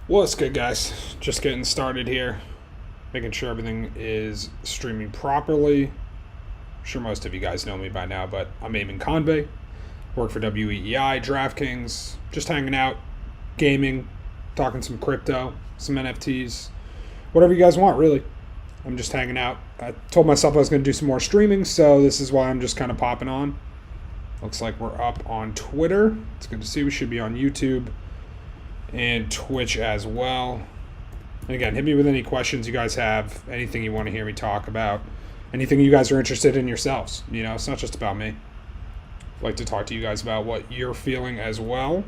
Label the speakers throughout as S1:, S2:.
S1: What's good, guys? Just getting started here, making sure everything is streaming properly. I'm sure most of you guys know me by now, but I'm Eamon Convey, work for WEEI, DraftKings, just hanging out, gaming, talking some crypto, some NFTs, whatever you guys want, really. I'm just hanging out. I told myself I was going to do some more streaming, so this is why I'm just kind of popping on. Looks like we're up on Twitter. It's good to see. We should be on YouTube and Twitch as well. And again, hit me with any questions you guys have, anything you want to hear me talk about, anything you guys are interested in yourselves. You know, it's not just about me. I'd like to talk to you guys about what you're feeling as well.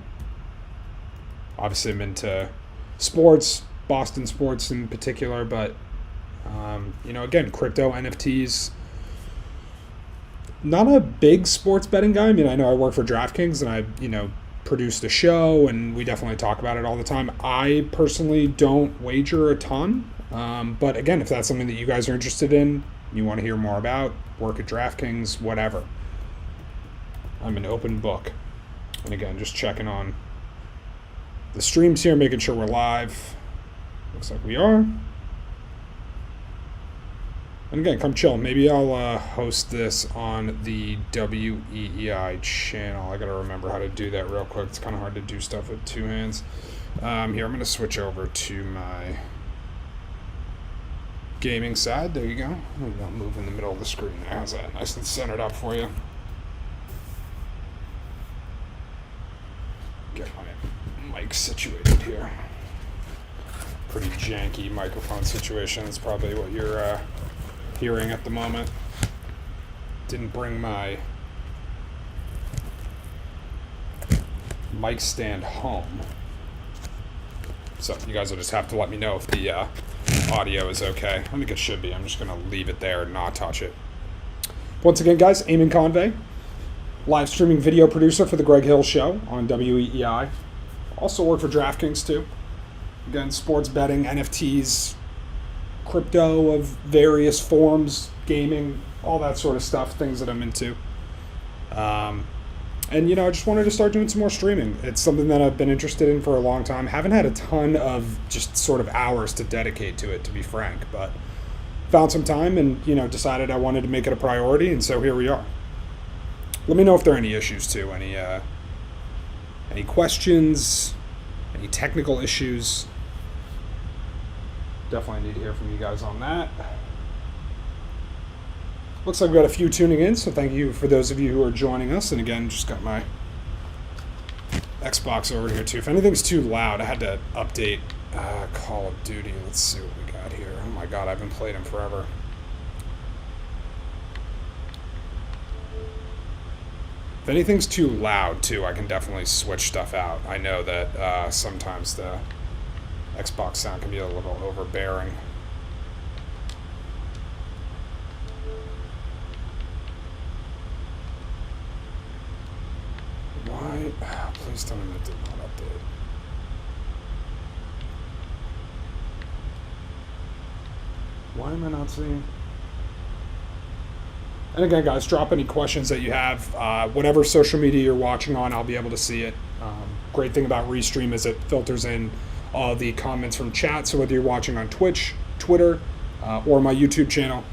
S1: Obviously, I'm into sports, Boston sports in particular, but, again, crypto, NFTs. Not a big sports betting guy. I mean, I know I work for DraftKings and I, produce the show, and we definitely talk about it all the time. I personally don't wager a ton, but again, if that's something that you guys are interested in, you want to hear more about, work at DraftKings, whatever, I'm an open book. And again, just checking on the streams here, making sure we're live. Looks like we are. And again, come chill. Maybe I'll host this on the WEEI channel. I got to remember how to do that real quick. It's kind of hard to do stuff with two hands. Here, I'm going to switch over to my gaming side. There you go. I'll move in the middle of the screen there. How's that? Nice and centered up for you. Get my mic situated here. Pretty janky microphone situation. That's probably what you're hearing at the moment. Didn't bring my mic stand home, so you guys will just have to let me know if the audio is okay. I think it should be. I'm just going to leave it there and not touch it. Once again, guys, Eamon Convey, live streaming video producer for the Greg Hill Show on WEEI. Also work for DraftKings too. Again, sports betting, NFTs, crypto of various forms, gaming, all that sort of stuff, things that I'm into. And I just wanted to start doing some more streaming. It's something that I've been interested in for a long time. Haven't had a ton of just sort of hours to dedicate to it, to be frank, but found some time and, decided I wanted to make it a priority, and so here we are. Let me know if there are any issues too, any questions, any technical issues. Definitely need to hear from you guys on that. Looks like we've got a few tuning in, so thank you for those of you who are joining us. And again, just got my Xbox over here too. If anything's too loud, I had to update Call of Duty. Let's see what we got here. Oh my god, I haven't played him forever. If anything's too loud too, I can definitely switch stuff out. I know that sometimes the Xbox sound can be a little overbearing. Why? Please tell me that did not update. Why am I not seeing? And again, guys, drop any questions that you have. Whatever social media you're watching on, I'll be able to see it. Great thing about Restream is it filters in all the comments from chat, so whether you're watching on Twitch, Twitter, or my YouTube channel,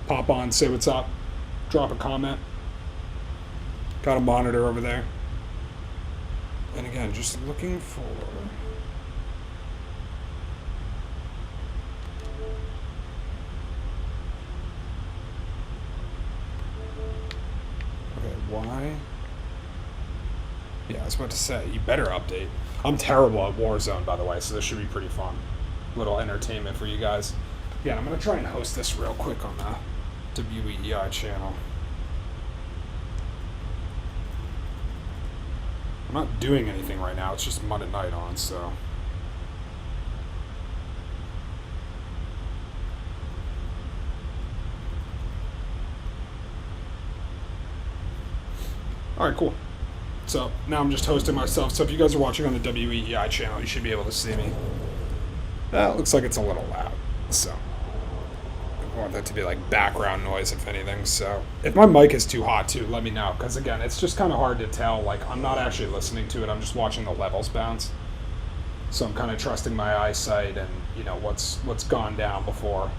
S1: pop on, say what's up, drop a comment. Got a monitor over there. And again, just looking for... Okay, why? Yeah, I was about to say, you better update. I'm terrible at Warzone, by the way, so this should be pretty fun. Little entertainment for you guys. Yeah, I'm going to try and host this real quick on the WEEI channel. I'm not doing anything right now. It's just Monday night on, so... Alright, cool. So now I'm just hosting myself. So if you guys are watching on the WEEI channel, you should be able to see me. That looks like it's a little loud. So I want that to be like background noise, if anything. So if my mic is too hot too, let me know. Because again, it's just kind of hard to tell. Like, I'm not actually listening to it. I'm just watching the levels bounce. So I'm kind of trusting my eyesight and, what's gone down before.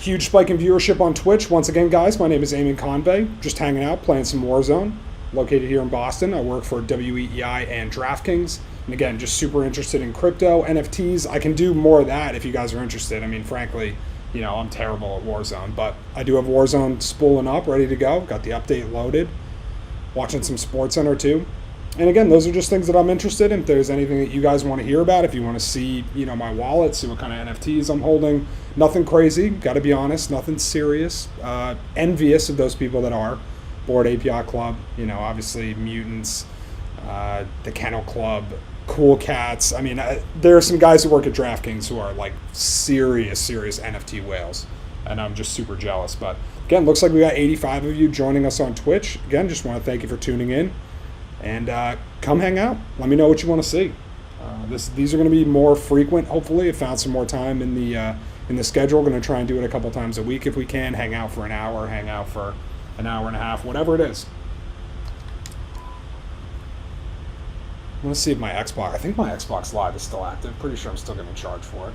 S1: Huge spike in viewership on Twitch. Once again, guys, my name is Eamon Convey. Just hanging out, playing some Warzone. Located here in Boston. I work for WEEI and DraftKings. And again, just super interested in crypto, NFTs. I can do more of that if you guys are interested. I mean, frankly, I'm terrible at Warzone, but I do have Warzone spooling up, ready to go. Got the update loaded. Watching some SportsCenter too. And again, those are just things that I'm interested in. If there's anything that you guys want to hear about, if you want to see, my wallet, see what kind of NFTs I'm holding, nothing crazy, got to be honest, nothing serious. Envious of those people that are. Board API Club, obviously Mutants, the Kennel Club, Cool Cats. I mean, there are some guys who work at DraftKings who are like serious NFT whales, and I'm just super jealous. But again, looks like we got 85 of you joining us on Twitch. Again, just want to thank you for tuning in, and come hang out. Let me know what you want to see. These are going to be more frequent. Hopefully, I found some more time in the schedule. Going to try and do it a couple times a week if we can. Hang out for an hour. Hang out for an hour and a half, whatever it is. I want to see if my Xbox, I think my Xbox Live is still active. Pretty sure I'm still getting charged for it.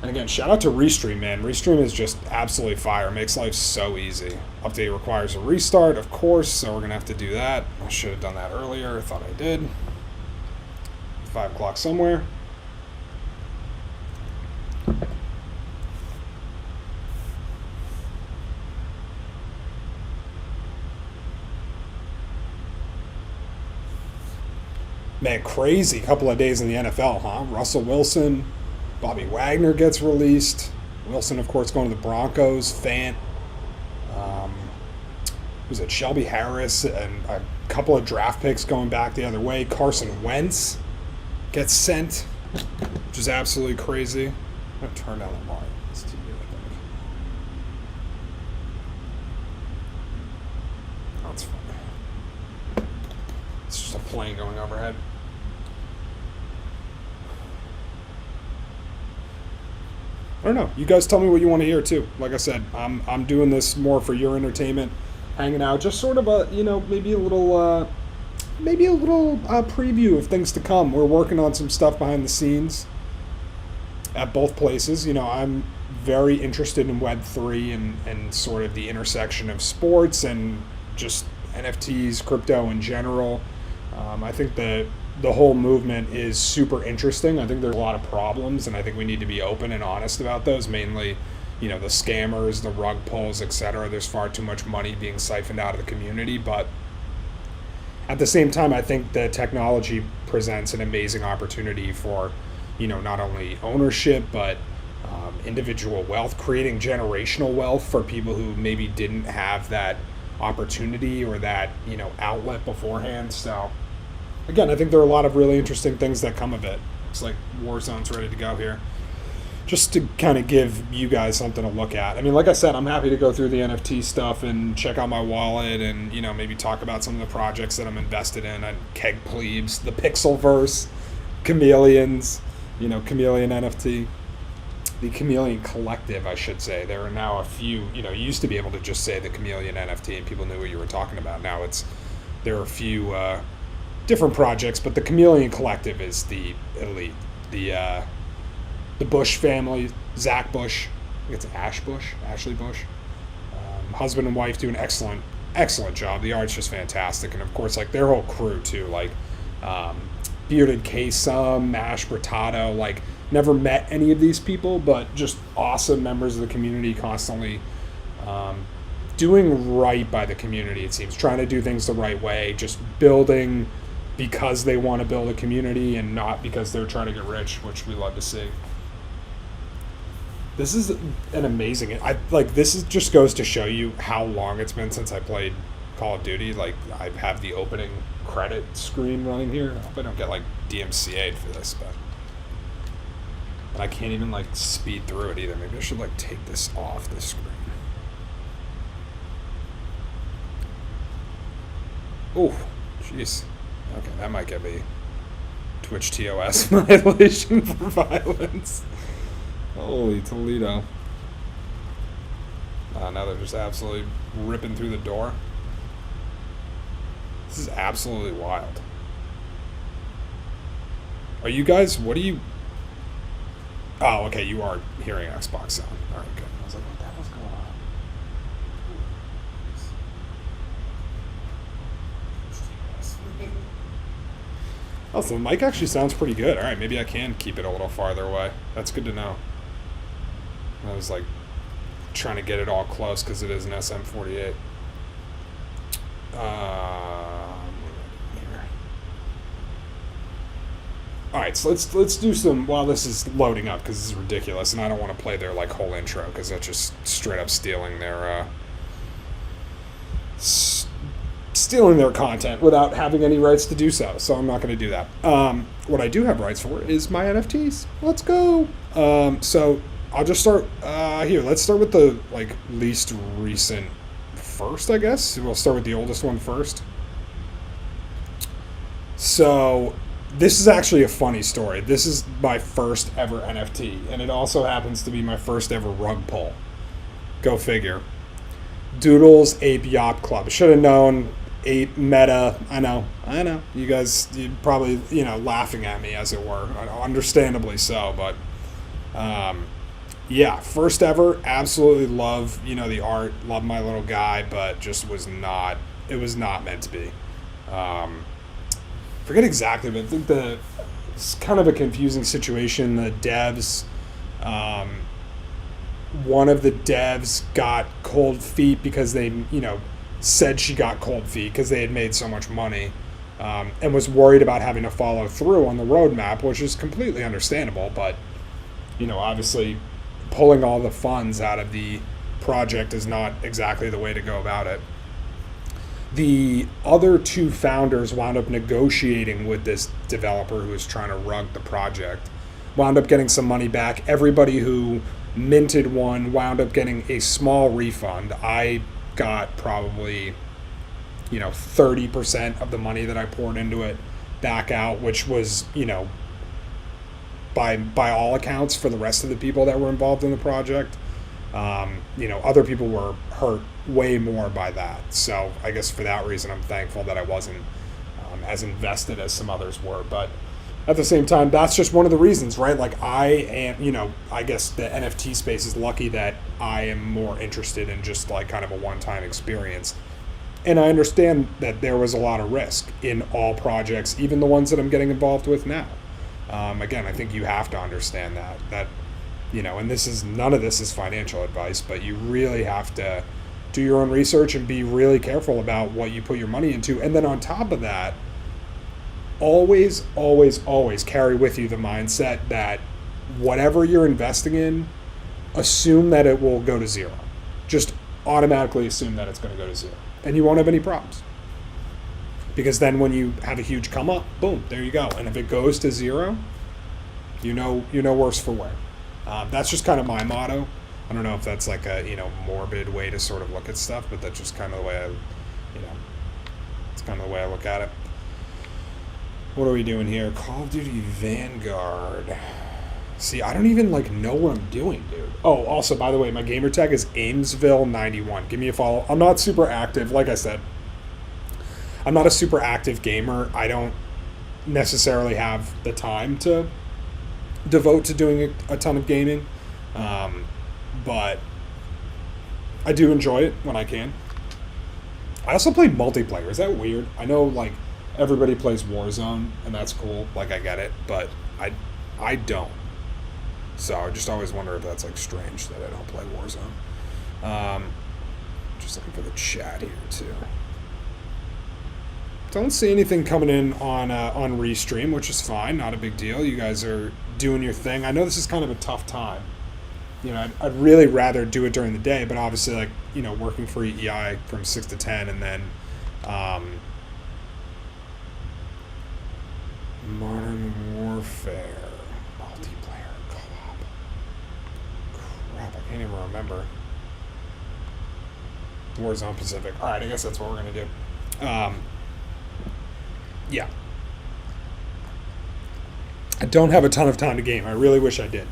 S1: And again, shout out to Restream, man. Restream is just absolutely fire. Makes life so easy. Update requires a restart, of course, so we're going to have to do that. I should have done that earlier. I thought I did. 5 o'clock somewhere. Man, crazy couple of days in the NFL, huh? Russell Wilson, Bobby Wagner gets released. Wilson, of course, going to the Broncos. Fant. Was it Shelby Harris and a couple of draft picks going back the other way. Carson Wentz gets sent, which is absolutely crazy. I'm going to turn down the volume. It's TV, I think. That's funny. It's just a plane going overhead. I don't know. You guys tell me what you want to hear too. Like I said, I'm doing this more for your entertainment, hanging out, just sort of a maybe a little preview of things to come. We're working on some stuff behind the scenes at both places. I'm very interested in Web3 and sort of the intersection of sports and just NFTs, crypto in general. I think the whole movement is super interesting. I think there's a lot of problems, and I think we need to be open and honest about those, mainly, the scammers, the rug pulls, etc. There's far too much money being siphoned out of the community, but at the same time, I think the technology presents an amazing opportunity for, not only ownership, but individual wealth, creating generational wealth for people who maybe didn't have that opportunity or that, outlet beforehand. So again, I think there are a lot of really interesting things that come of it. It's like Warzone's ready to go here. Just to kind of give you guys something to look at. I mean, like I said, I'm happy to go through the NFT stuff and check out my wallet and, maybe talk about some of the projects that I'm invested in. Keg Plebes, the Pixelverse, Chameleons, Chameleon NFT. The Chameleon Collective, I should say. There are now a few, you used to be able to just say the Chameleon NFT and people knew what you were talking about. Now there are a few different projects, but the Chameleon Collective is the elite. The Bush family, Zach Bush, I think it's Ashley Bush, husband and wife do an excellent job. The art's just fantastic, and of course, like their whole crew too, like Bearded K-Sum, Mash Bertato, like never met any of these people, but just awesome members of the community, constantly doing right by the community. It seems trying to do things the right way, just building because they want to build a community and not because they're trying to get rich, which we love to see. This is an amazing. This just goes to show you how long it's been since I played Call of Duty. Like, I have the opening credit screen running here. I hope I don't get DMCA'd for this, but I can't even speed through it either. Maybe I should take this off the screen. Oh, jeez. Okay, that might get me Twitch TOS violation for violence. Holy Toledo. Now they're just absolutely ripping through the door. This is absolutely wild. Are you guys, what are you... Oh, okay, you are hearing Xbox sound. All right, good. I was like, what the hell's going on? Oh, so the mic actually sounds pretty good. All right, maybe I can keep it a little farther away. That's good to know. I was like trying to get it all close because it is an SM48. All right, so let's do some while this is loading up because this is ridiculous, and I don't want to play their like whole intro because that's just straight up stealing their content without having any rights to do so. So I'm not going to do that. What I do have rights for is my NFTs. Let's go. So I'll just start here. Let's start with the like least recent first, I guess. We'll start with the oldest one first. So this is actually a funny story. This is my first ever NFT, and it also happens to be my first ever rug pull. Go figure. Doodles Ape Yacht Club. Should have known. Ape meta. I know. You guys, you probably, laughing at me, as it were. Understandably so, but yeah, first ever. Absolutely love, the art. Love my little guy, but just it was not meant to be. Forget exactly, but I think it's kind of a confusing situation. The devs, one of the devs got cold feet because they, said she got cold feet because they had made so much money, and was worried about having to follow through on the roadmap, which is completely understandable. But, obviously pulling all the funds out of the project is not exactly the way to go about it. The other two founders wound up negotiating with this developer who was trying to rug the project, wound up getting some money back. Everybody who minted one wound up getting a small refund. I got probably, 30% of the money that I poured into it back out, which was, by all accounts for the rest of the people that were involved in the project. Other people were hurt way more by that. So I guess for that reason, I'm thankful that I wasn't as invested as some others were. But at the same time, that's just one of the reasons, right? Like I am, I guess the NFT space is lucky that I am more interested in just like kind of a one-time experience. And I understand that there was a lot of risk in all projects, even the ones that I'm getting involved with now. Again, I think you have to understand that, and none of this is financial advice, but you really have to do your own research and be really careful about what you put your money into. And then on top of that, always, always, always carry with you the mindset that whatever you're investing in, assume that it will go to zero. Just automatically assume that it's going to go to zero. And you won't have any problems. Because then when you have a huge come up, boom, there you go. And if it goes to zero, you know worse for wear. That's just kind of my motto. I don't know if that's like a morbid way to sort of look at stuff, but that's just kind of the way it's kind of the way I look at it. What are we doing here? Call of Duty Vanguard. See, I don't even know what I'm doing, dude. Oh, also, by the way, my gamer tag is Amesville91. Give me a follow. I'm not super active, like I said. I'm not a super active gamer. I don't necessarily have the time to devote to doing a ton of gaming. But I do enjoy it when I can. I also play multiplayer. Is that weird? I know, everybody plays Warzone, and that's cool. I get it. But I don't. So I just always wonder if that's, strange that I don't play Warzone. Just looking for the chat here, too. Don't see anything coming in on Restream, which is fine. Not a big deal. You guys are doing your thing. I know this is kind of a tough time. I'd really rather do it during the day, but obviously, working for EEI from 6 to 10, and then Modern Warfare multiplayer co-op. Crap, I can't even remember. Warzone Pacific. All right, I guess that's what we're gonna do. Yeah. I don't have a ton of time to game. I really wish I did,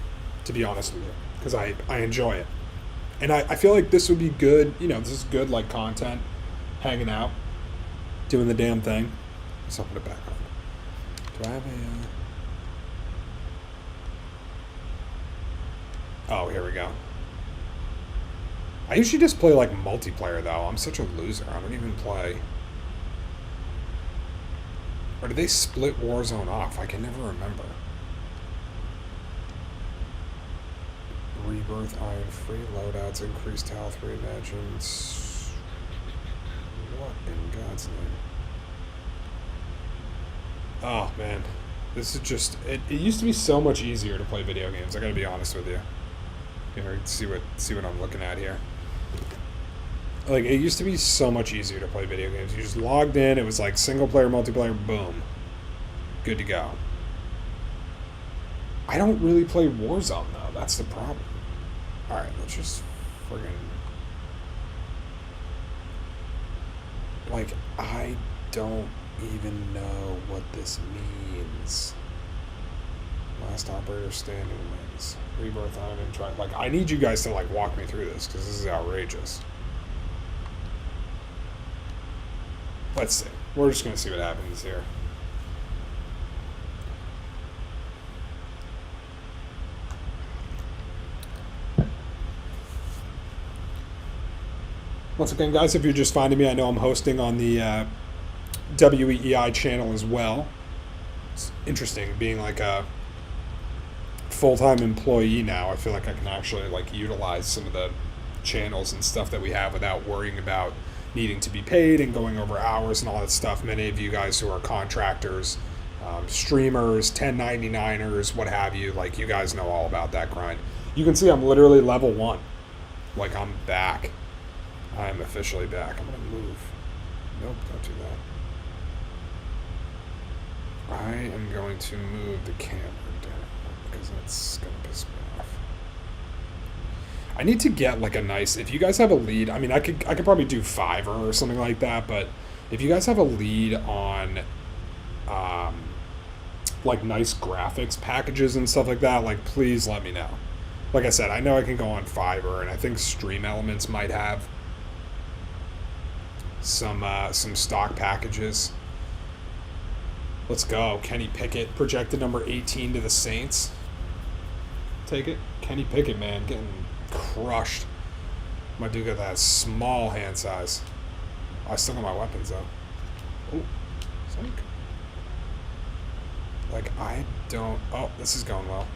S1: to be honest with you, because I enjoy it. And I feel like this would be good, this is good, content, hanging out. doing the damn thing. So I'll put it back on. Do I have a... Oh, here we go. I usually just play like multiplayer though. I'm such a loser. I don't even play. Or did they split Warzone off? I can never remember. Rebirth, iron free loadouts, increased health, reimagines. What in God's name? Oh man, this is just. It used to be so much easier to play video games. I gotta be honest with you. Here, see what I'm looking at here. Like, it used to be so much easier to play video games. You just logged in, it was like single player, multiplayer, boom. Good to go. I don't really play Warzone, though. That's the problem. Alright, let's just friggin'... Like, I don't even know what this means. Last operator standing wins. Rebirth on and try. Like, I need you guys to, like, walk me through this, because this is outrageous. Let's see. We're just going to see what happens here. Once again, guys, if you're just finding me, I know I'm hosting on the WEEI channel as well. It's interesting being like a full-time employee now. I feel like I can actually like utilize some of the channels and stuff that we have without worrying about needing to be paid and going over hours and all that stuff. Many of you guys who are contractors, streamers, 1099ers, what have you, like you guys know all about that grind. You can see I'm literally level 1. Like I'm back. I'm officially back. I'm going to move. Nope, don't do that. I am going to move the camera down because that's going to piss me off. I need to get like a nice, if you guys have a lead, I mean, I could probably do Fiverr or something like that, but if you guys have a lead on like nice graphics packages and stuff like that, like please let me know. Like I said, I know I can go on Fiverr, and I think Stream Elements might have some stock packages. Let's go. Kenny Pickett, projected number 18 to the Saints. Take it. Kenny Pickett, man, getting crushed. My dude got that small hand size. I still got my weapons though. Oh, psych. Like I don't. Oh, this is going well.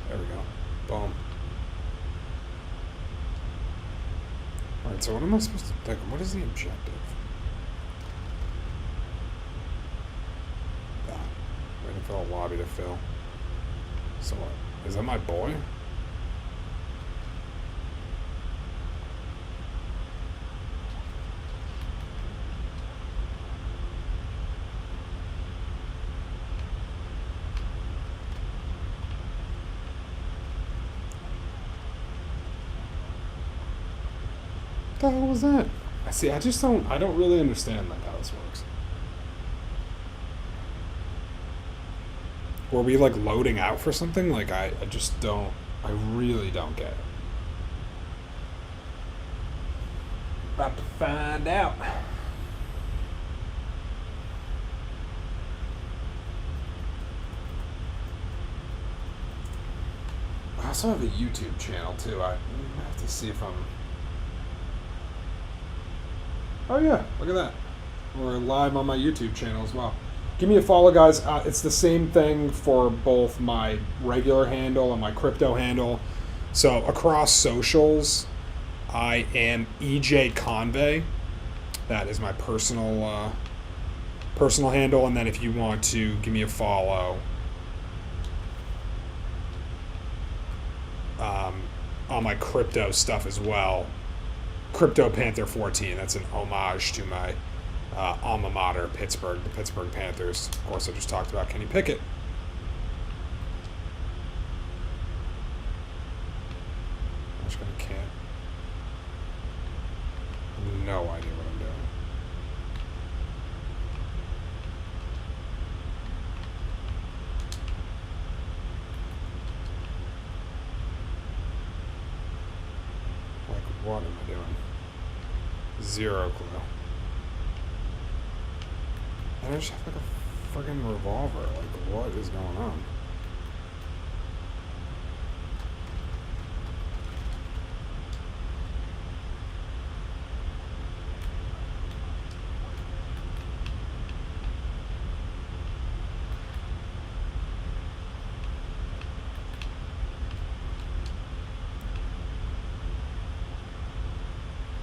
S1: There we go. Boom. All right. So what am I supposed to? Like, what is the objective? That. Waiting for a lobby to fill. So what? Is that my boy? What the hell was that? I don't really understand like how this works. Were we like loading out for something? Like I really don't get it. About to find out. I also have a YouTube channel too. I have to see if I'm... Oh yeah, look at that. We're live on my YouTube channel as well. Give me a follow, guys. It's the same thing for both my regular handle and my crypto handle. So across socials, I am Eamon Convey. That is my personal handle. And then if you want to give me a follow on my crypto stuff as well, Crypto Panther 14. That's an homage to my alma mater, Pittsburgh, the Pittsburgh Panthers. Of course, I just talked about Kenny Pickett. I'm just gonna camp. No idea what I'm doing. Like, what am I doing? Zero clue. And I just have like a friggin' revolver. Like, what is going on?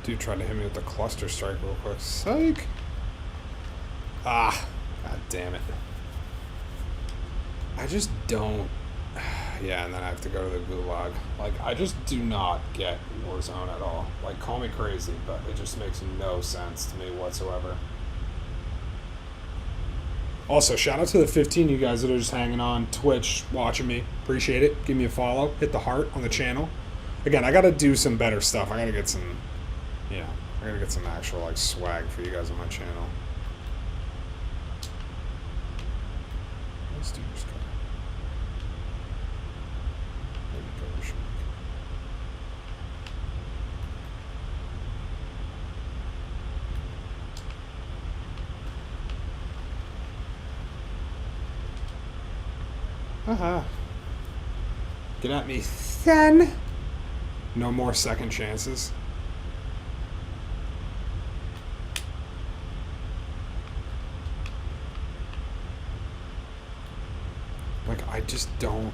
S1: Dude tried to hit me with the cluster strike real quick. Psych! Ah! God damn it. I just don't... Yeah, and then I have to go to the gulag. Like, I just do not get Warzone at all. Like, call me crazy, but it just makes no sense to me whatsoever. Also, shout out to the 15 you guys that are just hanging on Twitch, watching me. Appreciate it. Give me a follow. Hit the heart on the channel. Again, I gotta do some better stuff. I gotta get some... Yeah, I gotta get some actual like swag for you guys on my channel. Let's do this guy. Maybe go Shark. Haha. Get at me, son. No more second chances. Like, I don't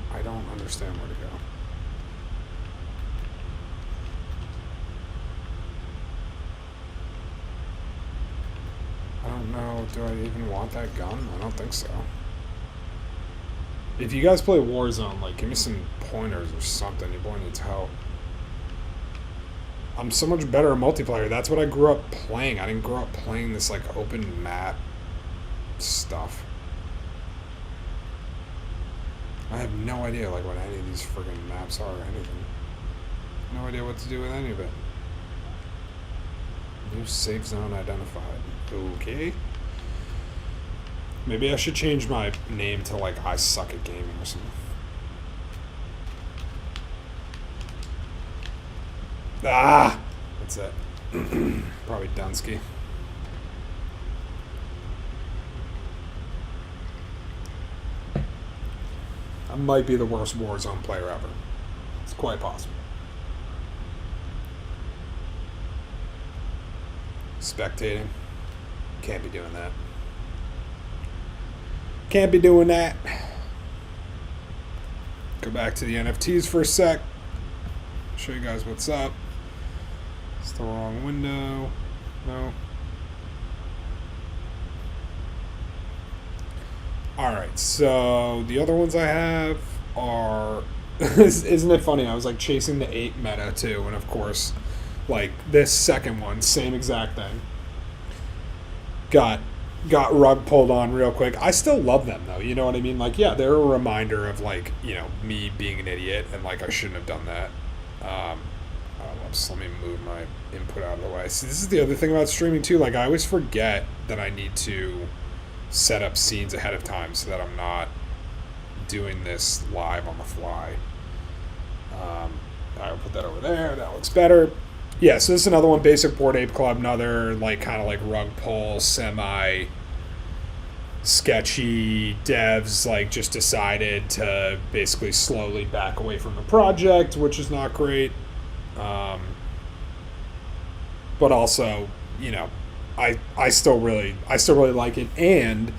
S1: understand where to go. I don't know, do I even want that gun? I don't think so. If you guys play Warzone, like, give me some pointers or something. Your boy needs help. I'm so much better at multiplayer. That's what I grew up playing. I didn't grow up playing this, like, open map stuff. I have no idea, like, what any of these friggin' maps are or anything. No idea what to do with any of it. New safe zone identified. Okay. Maybe I should change my name to, like, I suck at gaming or something. Ah! That's it. Probably Dunsky. I might be the worst Warzone player ever. It's quite possible. Spectating. Can't be doing that. Can't be doing that. Go back to the NFTs for a sec. Show you guys what's up. It's the wrong window. No. Alright, so the other ones I have are... Isn't it funny? I was like chasing the 8 meta too, and of course, like this second one, same exact thing. Got rug pulled on real quick. I still love them though, you know what I mean? Like, yeah, they're a reminder of like, you know, me being an idiot and like I shouldn't have done that. Let me move my input out of the way. See, this is the other thing about streaming too. Like, I always forget that I need to set up scenes ahead of time so that I'm not doing this live on the fly. I'll put that over there. That looks better. Yeah, so this is another one, Basic Bored Ape Club, another like kind of like rug pull, semi sketchy devs like just decided to basically slowly back away from the project, which is not great. But also, you know, I still really like it, and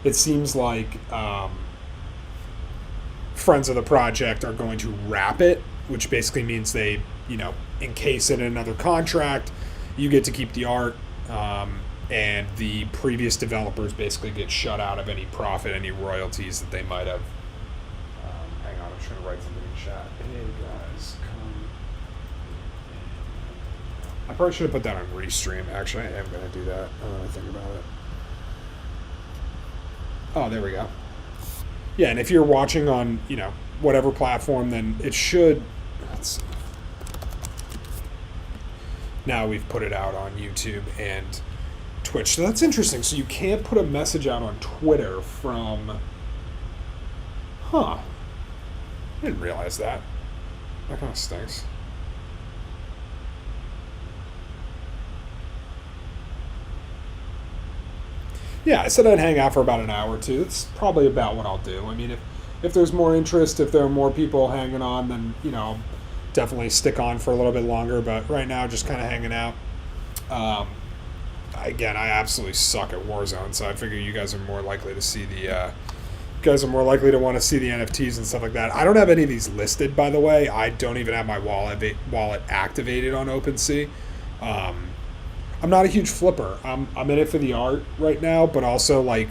S1: it seems like friends of the project are going to wrap it, which basically means they, you know, encase it in another contract. You get to keep the art, and the previous developers basically get shut out of any profit, any royalties that they might have. Hang on, I'm trying to write something in chat. Hey guys, come. I probably should have put that on Restream. Actually, I am going to do that now that I think about it. Oh, there we go. Yeah, and if you're watching on, you know, whatever platform, then it should... Let's see. Now we've put it out on YouTube and Twitch. So that's interesting. So you can't put a message out on Twitter from... Huh. I didn't realize that. That kind of stinks. Yeah, I said I'd hang out for about an hour or two. It's probably about what I'll do. I mean, if there's more interest, if there are more people hanging on, then, I'll definitely stick on for a little bit longer. But right now, just kind of hanging out. Again, I absolutely suck at Warzone, so I figure you guys are more likely to see to want to see the NFTs and stuff like that. I don't have any of these listed, by the way. I don't even have my wallet activated on OpenSea. I'm not a huge flipper. I'm in it for the art right now, but also I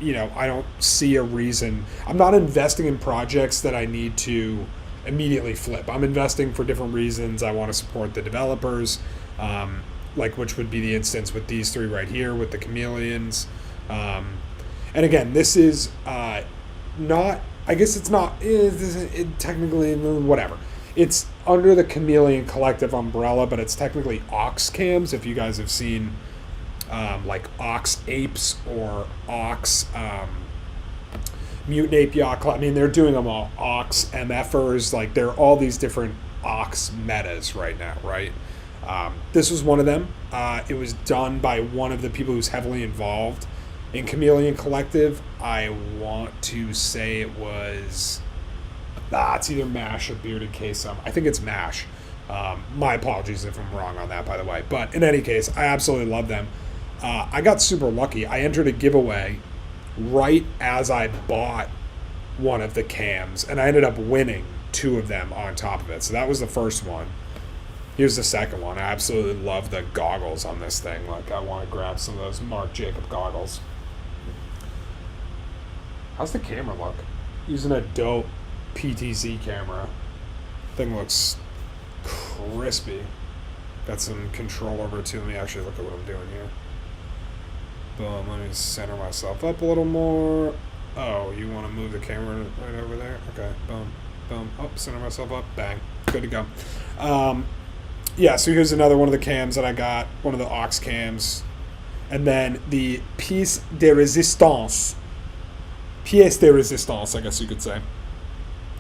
S1: don't see a reason. I'm not investing in projects that I need to immediately flip. I'm investing for different reasons. I want to support the developers, which would be the instance with these three right here with the chameleons. And again, this is not, I guess it's not, technically, whatever. It's under the Chameleon Collective umbrella, but it's technically Ox Cams, if you guys have seen Ox Apes or Ox Mutant Ape Yacht Club. I mean, they're doing them all. Ox, MFers, they're all these different Ox metas right now, right? This was one of them. It was done by one of the people who's heavily involved in Chameleon Collective. I want to say it was... it's either MASH or Bearded Queso. I think it's MASH. My apologies if I'm wrong on that, by the way. But in any case, I absolutely love them. I got super lucky. I entered a giveaway right as I bought one of the cams, and I ended up winning two of them on top of it. So that was the first one. Here's the second one. I absolutely love the goggles on this thing. I want to grab some of those Marc Jacob goggles. How's the camera look? Using a dope PTZ camera. Thing looks crispy. Got some control over it too. Let me actually look at what I'm doing here. Boom, let me center myself up a little more. Oh, you want to move the camera right over there? Okay, boom, boom. Oh, center myself up, bang. Good to go. Yeah, so here's another one of the cams that I got, one of the Ox cams. And then the pièce de résistance, I guess you could say,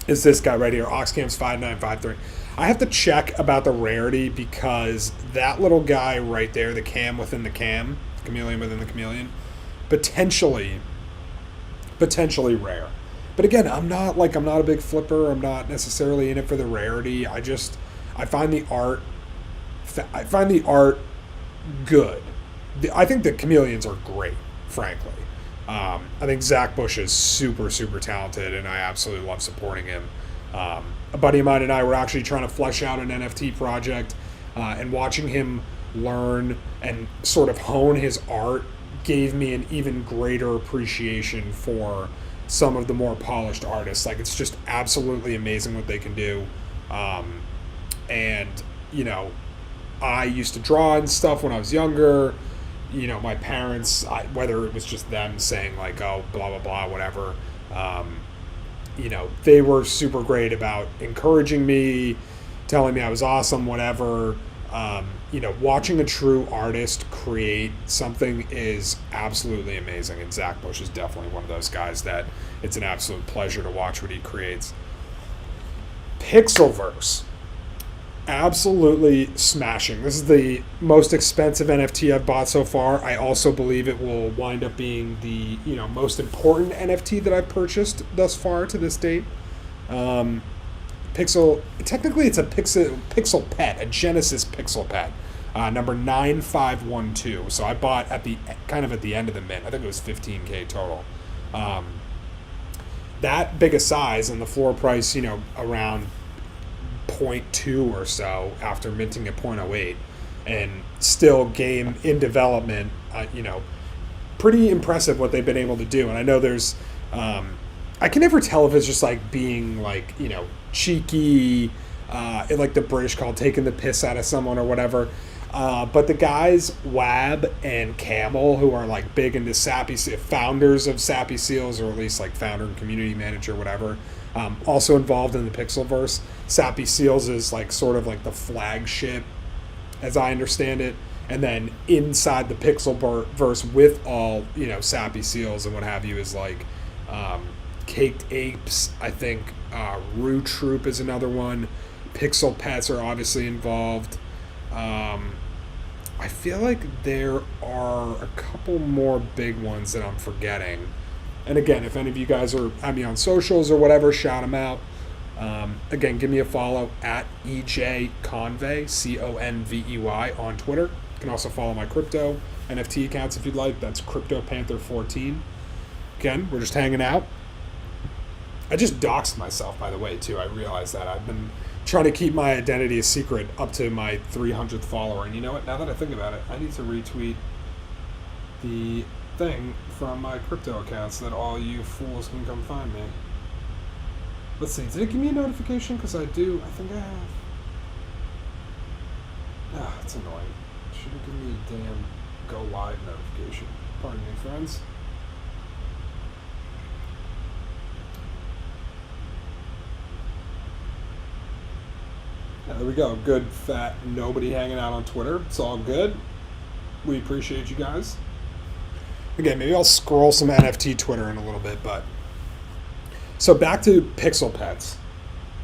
S1: is this guy right here, Oxcams 5953. I have to check about the rarity because that little guy right there, the cam within the cam, chameleon within the chameleon, potentially rare. But again, I'm not a big flipper. I'm not necessarily in it for the rarity. I find the art good. I think the chameleons are great, frankly. I think Zach Bush is super, super talented, and I absolutely love supporting him. A buddy of mine and I were actually trying to flesh out an NFT project, and watching him learn and sort of hone his art gave me an even greater appreciation for some of the more polished artists. It's just absolutely amazing what they can do. And, I used to draw and stuff when I was younger. My parents, whether it was just them saying oh, blah, blah, blah, whatever, they were super great about encouraging me, telling me I was awesome, whatever. Watching a true artist create something is absolutely amazing. And Zach Bush is definitely one of those guys that it's an absolute pleasure to watch what he creates. Pixelverse. Absolutely smashing. This is the most expensive NFT I've bought so far. I also believe it will wind up being the most important NFT that I've purchased thus far to this date. Technically it's a Pixel Pet, a Genesis Pixel Pet, number 9512. So I bought at the end of the mint. I think it was $15K total. That big a size and the floor price, around 0.2 or so after minting at 0.08, and still game in development. Pretty impressive what they've been able to do. And I know there's I can never tell if it's just being cheeky, like the British call taking the piss out of someone or whatever. But the guys Wab and Camel, who are big into Sappy founders of Sappy Seals, or at least founder and community manager, whatever, also involved in the Pixelverse. Sappy Seals is sort of the flagship, as I understand it. And then inside the Pixelverse with all Sappy Seals and what have you is Caked Apes. I think Rue Troop is another one. Pixel Pets are obviously involved. I feel like there are a couple more big ones that I'm forgetting. And again, if any of you guys are at me on socials or whatever, shout them out. Again, give me a follow at EJ Convey, Convey on Twitter. You can also follow my crypto NFT accounts if you'd like. That's CryptoPanther14. Again, we're just hanging out. I just doxed myself, by the way, too. I realized that. I've been trying to keep my identity a secret up to my 300th follower. And you know what? Now that I think about it, I need to retweet the thing from my crypto accounts so that all you fools can come find me. Let's see. Did it give me a notification? Because I do. I think I have. Ah, it's annoying. Should have given me a damn go live notification. Pardon me, friends. There we go. Good, fat, nobody hanging out on Twitter. It's all good. We appreciate you guys. Again, maybe I'll scroll some NFT Twitter in a little bit, but... So back to Pixel Pets.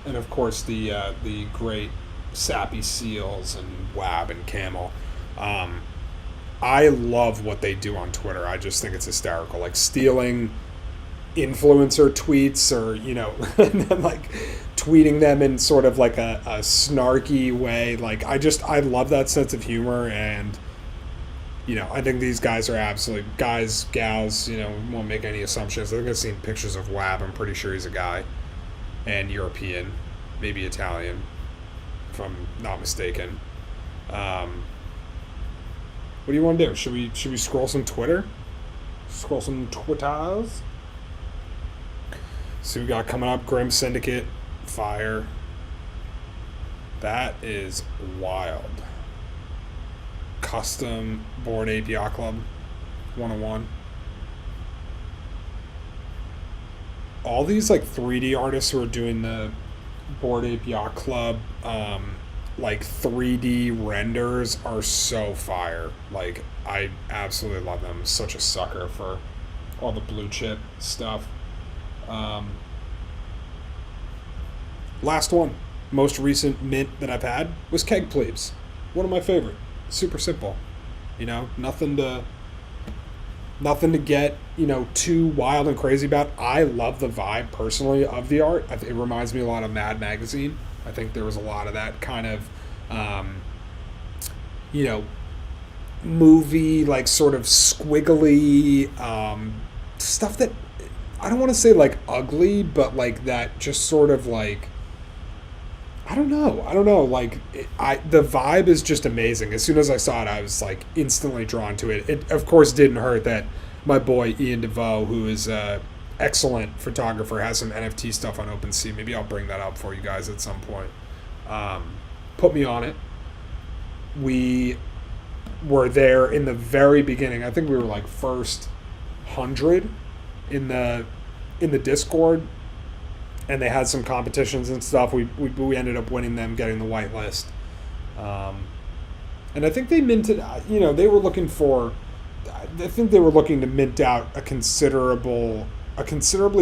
S1: And of course the great Sappy Seals and Wab and Camel. I love what they do on Twitter. I just think it's hysterical. Like stealing influencer tweets or, you know, and then like tweeting them in sort of like a snarky way. Like I love that sense of humor, and you know, I think these guys are absolutely guys, gals, you know, won't make any assumptions. I think I've seen pictures of Wab. I'm pretty sure he's a guy, and European, maybe Italian, if I'm not mistaken. What do you want to do? Should we scroll some Twitter? Scroll some Twitters? So we got coming up Grim Syndicate, Fire. That is wild. Custom Bored Ape Yacht Club 101. All these like 3D artists who are doing the Bored Ape Yacht Club like 3D renders are so fire. Like I absolutely love them. I'm such a sucker for all the blue chip stuff. Last one, most recent mint that I've had was Keg Plebes. One of my favorite. Super simple, you know, nothing to get, you know, too wild and crazy about. I love the vibe personally of the art. It reminds me a lot of Mad Magazine. I think there was a lot of that kind of, you know, movie, like sort of squiggly stuff that I don't want to say like ugly, but like that just sort of like, I don't know. Like, the vibe is just amazing. As soon as I saw it, I was like instantly drawn to it. It of course didn't hurt that my boy Ian DeVoe, who is an excellent photographer, has some NFT stuff on OpenSea. Maybe I'll bring that up for you guys at some point. Put me on it. We were there in the very beginning. I think we were like first 100 in the Discord. And they had some competitions and stuff. We ended up winning them, getting the white list. And I think they minted, you know, they were looking to mint out a considerably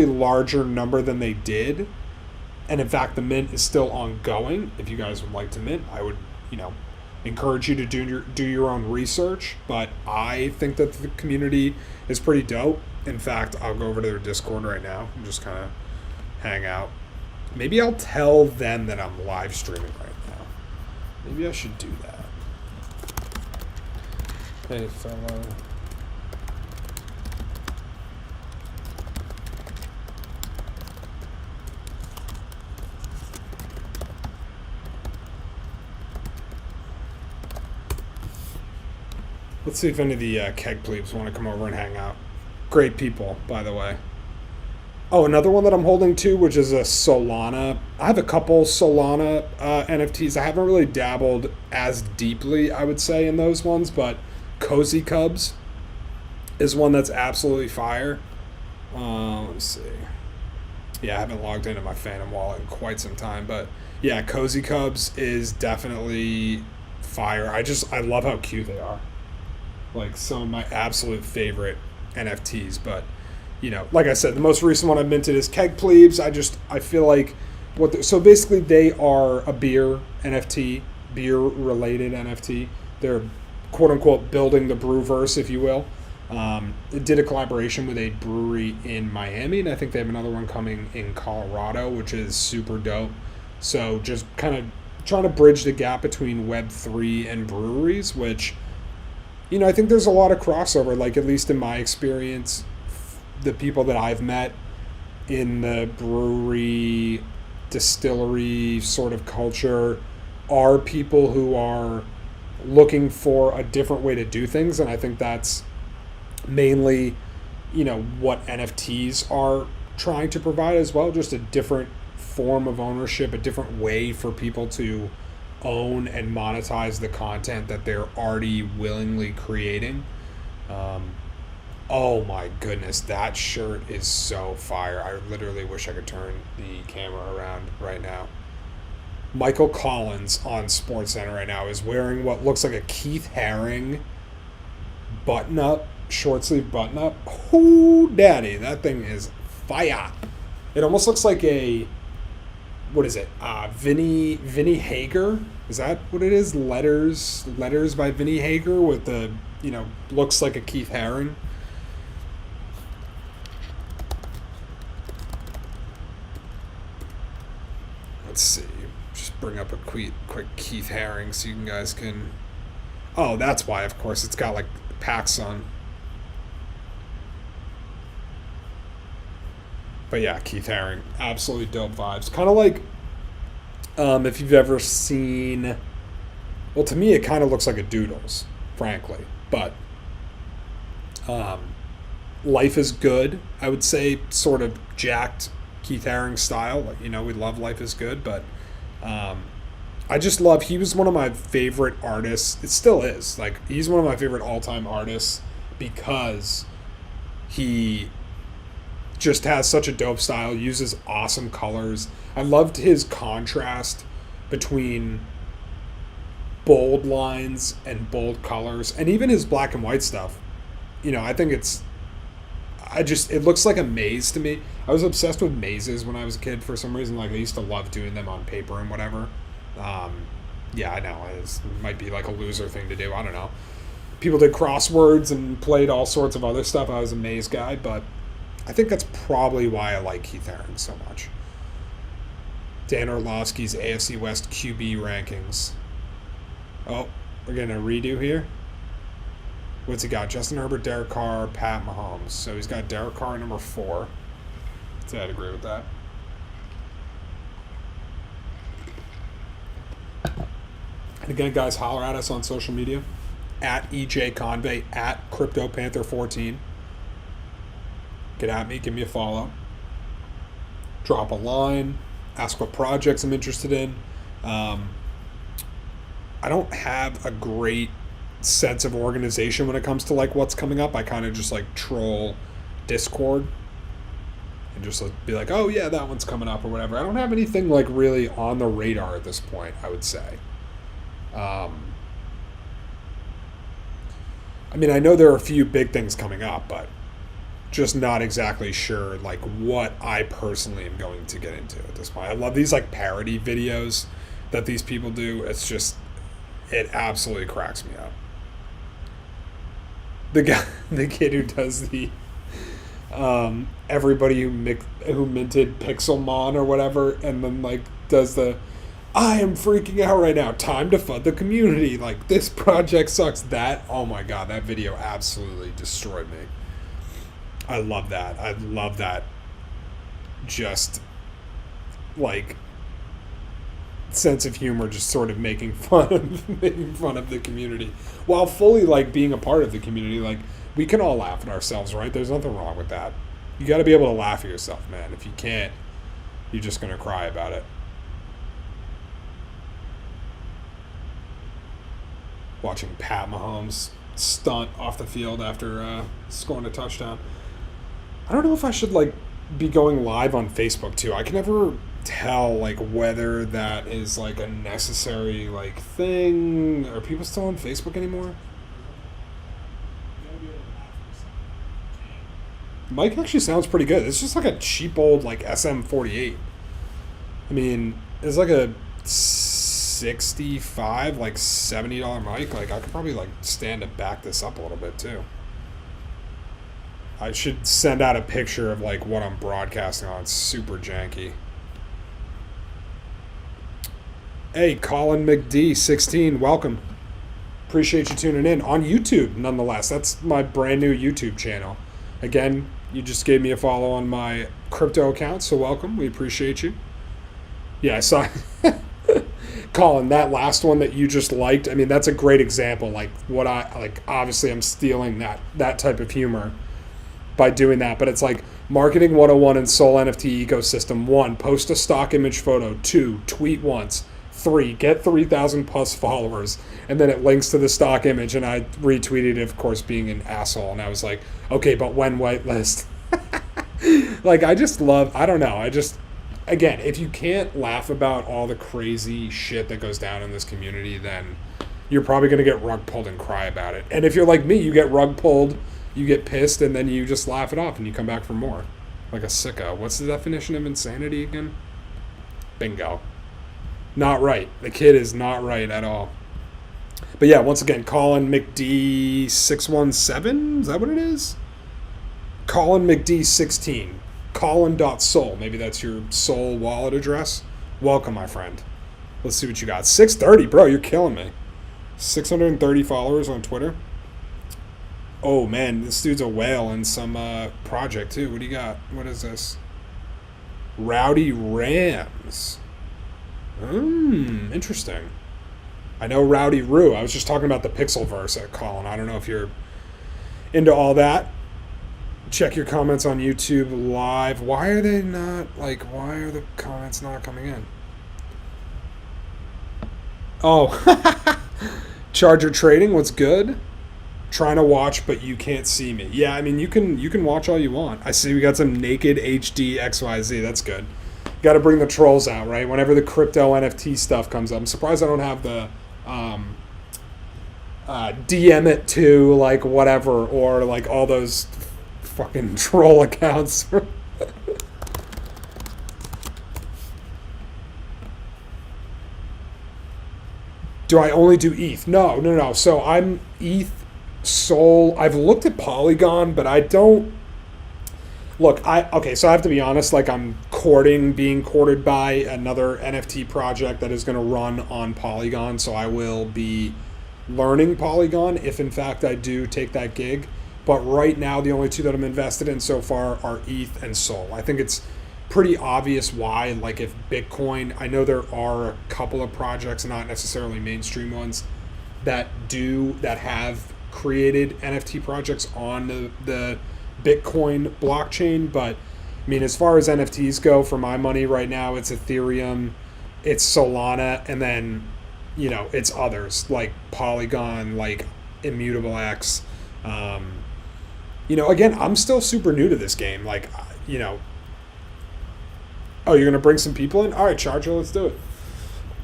S1: larger number than they did. And in fact, the mint is still ongoing. If you guys would like to mint, I would, you know, encourage you to do your own research. But I think that the community is pretty dope. In fact, I'll go over to their Discord right now and just kind of hang out. Maybe I'll tell them that I'm live streaming right now. Maybe I should do that. Hey, fella. Let's see if any of the Keg Plebes want to come over and hang out. Great people, by the way. Oh, another one that I'm holding too, which is a Solana. I have a couple Solana NFTs. I haven't really dabbled as deeply, I would say, in those ones, but Cozy Cubs is one that's absolutely fire. Let's see. Yeah, I haven't logged into my Phantom wallet in quite some time, but yeah, Cozy Cubs is definitely fire. I love how cute they are. Like some of my absolute favorite NFTs, but you know, like I said, the most recent one I minted is Keg Plebes. I feel like so basically they are a beer NFT, beer related NFT. They're quote unquote building the brewverse, if you will. It did a collaboration with a brewery in Miami, and I think they have another one coming in Colorado, which is super dope. So just kind of trying to bridge the gap between Web3 and breweries, which, I think there's a lot of crossover, like at least in my experience, the people that I've met in the brewery, distillery sort of culture are people who are looking for a different way to do things, and I think that's mainly, what NFTs are trying to provide as well, just a different form of ownership, a different way for people to own and monetize the content that they're already willingly creating. Oh my goodness, that shirt is so fire. I literally wish I could turn the camera around right now. Michael Collins on SportsCenter right now is wearing what looks like a Keith Haring button-up, short-sleeve button-up. Oh, daddy, that thing is fire. It almost looks like a, what is it? Vinny Hager? Is that what it is? Letters by Vinny Hager with the, looks like a Keith Haring. Let's see. Just bring up a quick Keith Haring so you guys can. Oh, that's why. Of course, it's got like packs on. But yeah, Keith Haring, absolutely dope vibes. Kind of like, if you've ever seen. Well, to me, it kind of looks like a Doodles, frankly. But Life is Good, I would say, sort of jacked Keith Haring style. Like, we love Life is Good, but I just love, he was one of my favorite artists. It still is. Like, he's one of my favorite all-time artists because he just has such a dope style, uses awesome colors. I loved his contrast between bold lines and bold colors, and even his black and white stuff. I think it looks like a maze to me. I was obsessed with mazes when I was a kid for some reason. Like, I used to love doing them on paper and whatever. Yeah, I know. It might be like a loser thing to do. I don't know. People did crosswords and played all sorts of other stuff. I was a maze guy, but I think that's probably why I like Keith Haring so much. Dan Orlovsky's AFC West QB rankings. Oh, we're getting a redo here. What's he got? Justin Herbert, Derek Carr, Pat Mahomes. So he's got Derek Carr number 4. So I'd agree with that. And again, guys, holler at us on social media. At EJ Convey, at CryptoPanther14. Get at me, give me a follow. Drop a line. Ask what projects I'm interested in. I don't have a great sense of organization when it comes to like what's coming up. I kind of just like troll Discord and just be like, oh yeah, that one's coming up or whatever. I don't have anything like really on the radar at this point, I would say. I mean, I know there are a few big things coming up, but just not exactly sure like what I personally am going to get into at this point. I love these like parody videos that these people do. It's just, it absolutely cracks me up. The kid who does the everybody who minted Pixelmon or whatever, and then like does the I am freaking out right now, time to fund the community, like this project sucks. That, oh my god, that video absolutely destroyed me. I love that. I love that. Just like sense of humor, just sort of making fun of the community while fully like being a part of the community. Like, we can all laugh at ourselves, right? There's nothing wrong with that. You got to be able to laugh at yourself, man. If you can't, you're just gonna cry about it. Watching Pat Mahomes stunt off the field after scoring a touchdown. I don't know if I should like be going live on Facebook too. I can never tell like whether that is like a necessary like thing. Are people still on Facebook anymore? Mike actually sounds pretty good. It's just like a cheap old like SM48. I mean, it's like a $65, like $70 mic. Like I could probably like stand to back this up a little bit too. I should send out a picture of like what I'm broadcasting on. It's super janky. Hey, Colin McD 16, welcome. Appreciate you tuning in on YouTube nonetheless. That's my brand new YouTube channel. Again, you just gave me a follow on my crypto account, so welcome. We appreciate you. Yeah, I saw Colin, that last one that you just liked. I mean, that's a great example. Like what I like. Obviously, I'm stealing that type of humor by doing that, but it's like marketing 101 in Sol NFT ecosystem. 1, post a stock image photo. 2, tweet once. 3, get 3,000 plus followers, and then it links to the stock image, and I retweeted it, of course, being an asshole, and I was like, okay, but when whitelist? Like, I just love, I don't know, again, if you can't laugh about all the crazy shit that goes down in this community, then you're probably going to get rug pulled and cry about it. And if you're like me, you get rug pulled, you get pissed, and then you just laugh it off, and you come back for more. Like a sicko. What's the definition of insanity again? Bingo. Not right. The kid is not right at all. But yeah, once again, Colin McD 617. Is that what it is? Colin McD 16. Colin.sol. Maybe that's your Sol wallet address. Welcome, my friend. Let's see what you got. 630, bro. You're killing me. 630 followers on Twitter. Oh man, this dude's a whale in some project too. What do you got? What is this? Rowdy Rams. Interesting. I know Rowdy Roo. I was just talking about the Pixelverse at Colin. I don't know if you're into all that. Check your comments on YouTube live. Why are they not, like, why are the comments not coming in? Oh, Charger Trading, what's good? Trying to watch, but you can't see me. Yeah, I mean, you can watch all you want. I see we got some naked HD XYZ. That's good. Got to bring the trolls out, right? Whenever the crypto NFT stuff comes up. I'm surprised I don't have the DM it to, like, whatever, or, like, all those fucking troll accounts. Do I only do ETH? No. So I'm ETH, Sol. I've looked at Polygon, but I don't. Look, so I have to be honest, like I'm being courted by another NFT project that is going to run on Polygon, so I will be learning Polygon if in fact I do take that gig. But right now, the only two that I'm invested in so far are ETH and Sol. I think it's pretty obvious why, like if Bitcoin, I know there are a couple of projects, not necessarily mainstream ones, that have created NFT projects on the Bitcoin blockchain, but I mean, as far as NFTs go, for my money right now, it's Ethereum, it's Solana, and then, you know, it's others like Polygon, like Immutable X. You know, again, I'm still super new to this game. Like, you know, oh, you're going to bring some people in? All right, Charger, let's do it.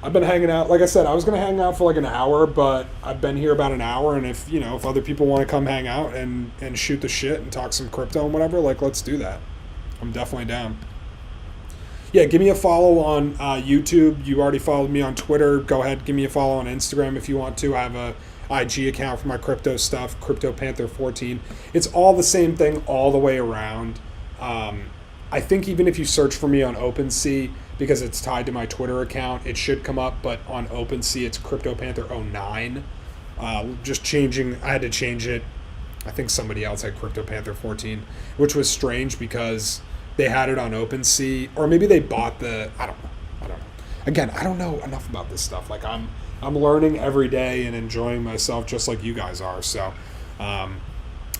S1: I've been hanging out. Like I said, I was going to hang out for like an hour, but I've been here about an hour. And if other people want to come hang out and shoot the shit and talk some crypto and whatever, like, let's do that. I'm definitely down. Yeah, give me a follow on YouTube. You already followed me on Twitter. Go ahead, give me a follow on Instagram if you want to. I have a IG account for my crypto stuff, CryptoPanther14. It's all the same thing all the way around. I think even if you search for me on OpenSea, because it's tied to my Twitter account, it should come up, but on OpenSea, it's CryptoPanther09. Just changing, I had to change it. I think somebody else had CryptoPanther14, which was strange because they had it on OpenSea, or maybe they bought I don't know. Again, I don't know enough about this stuff. Like, I'm learning every day and enjoying myself just like you guys are. So,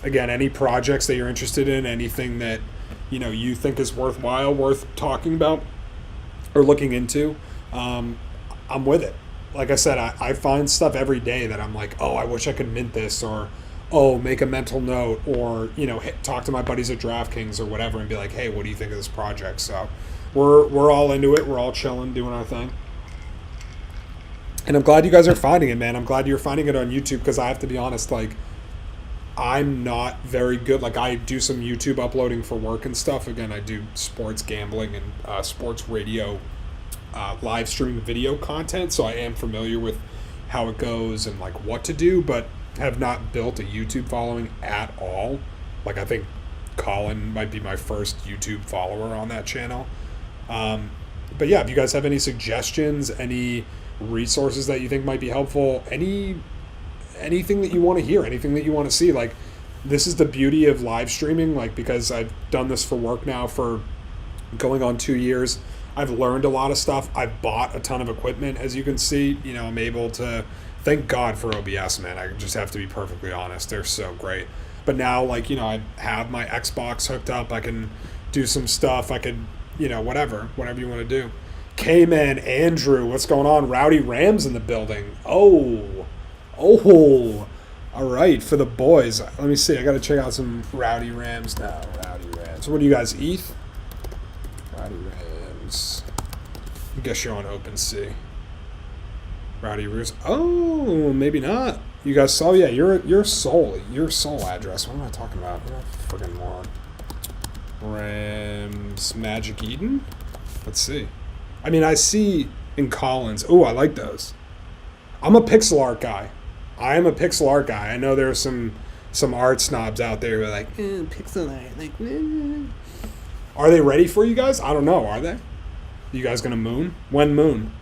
S1: again, any projects that you're interested in, anything that, you think is worthwhile, worth talking about or looking into, I'm with it. Like I said, I find stuff every day that I'm like, oh, I wish I could mint this, or, oh, make a mental note, or, talk to my buddies at DraftKings or whatever and be like, hey, what do you think of this project? So we're all into it. We're all chilling, doing our thing. And I'm glad you guys are finding it, man. I'm glad you're finding it on YouTube, because I have to be honest, like, I'm not very good. Like, I do some YouTube uploading for work and stuff. Again, I do sports gambling and sports radio live stream video content, so I am familiar with how it goes and like what to do, but have not built a YouTube following at all. Like I think Colin might be my first YouTube follower on that channel. But yeah, if you guys have any suggestions, any resources that you think might be helpful, anything that you want to hear, anything that you want to see, like this is the beauty of live streaming, like because I've done this for work now for going on 2 years. I've learned a lot of stuff. I've bought a ton of equipment, as you can see. You know, I'm able to, thank God for OBS, man. I just have to be perfectly honest. They're so great. But now, like, you know, I have my Xbox hooked up. I can do some stuff. I could, you know, whatever you want to do. K-Man, Andrew, what's going on? Rowdy Rams in the building. Oh, all right, for the boys. Let me see. I got to check out some Rowdy Rams now. Rowdy Rams. What do you guys, ETH? Rowdy Rams. I guess you're on OpenSea. Rowdy Rams. Oh, maybe not. You guys saw? Yeah, your soul address. What am I talking about? I'm a freaking moron. Rams Magic Eden. Let's see. I mean, I see in Collins. Oh, I like those. I'm a pixel art guy. I am a pixel art guy. I know there's some art snobs out there who are like, pixel art. Like, Are they ready for you guys? I don't know. Are they? You guys gonna moon? When moon?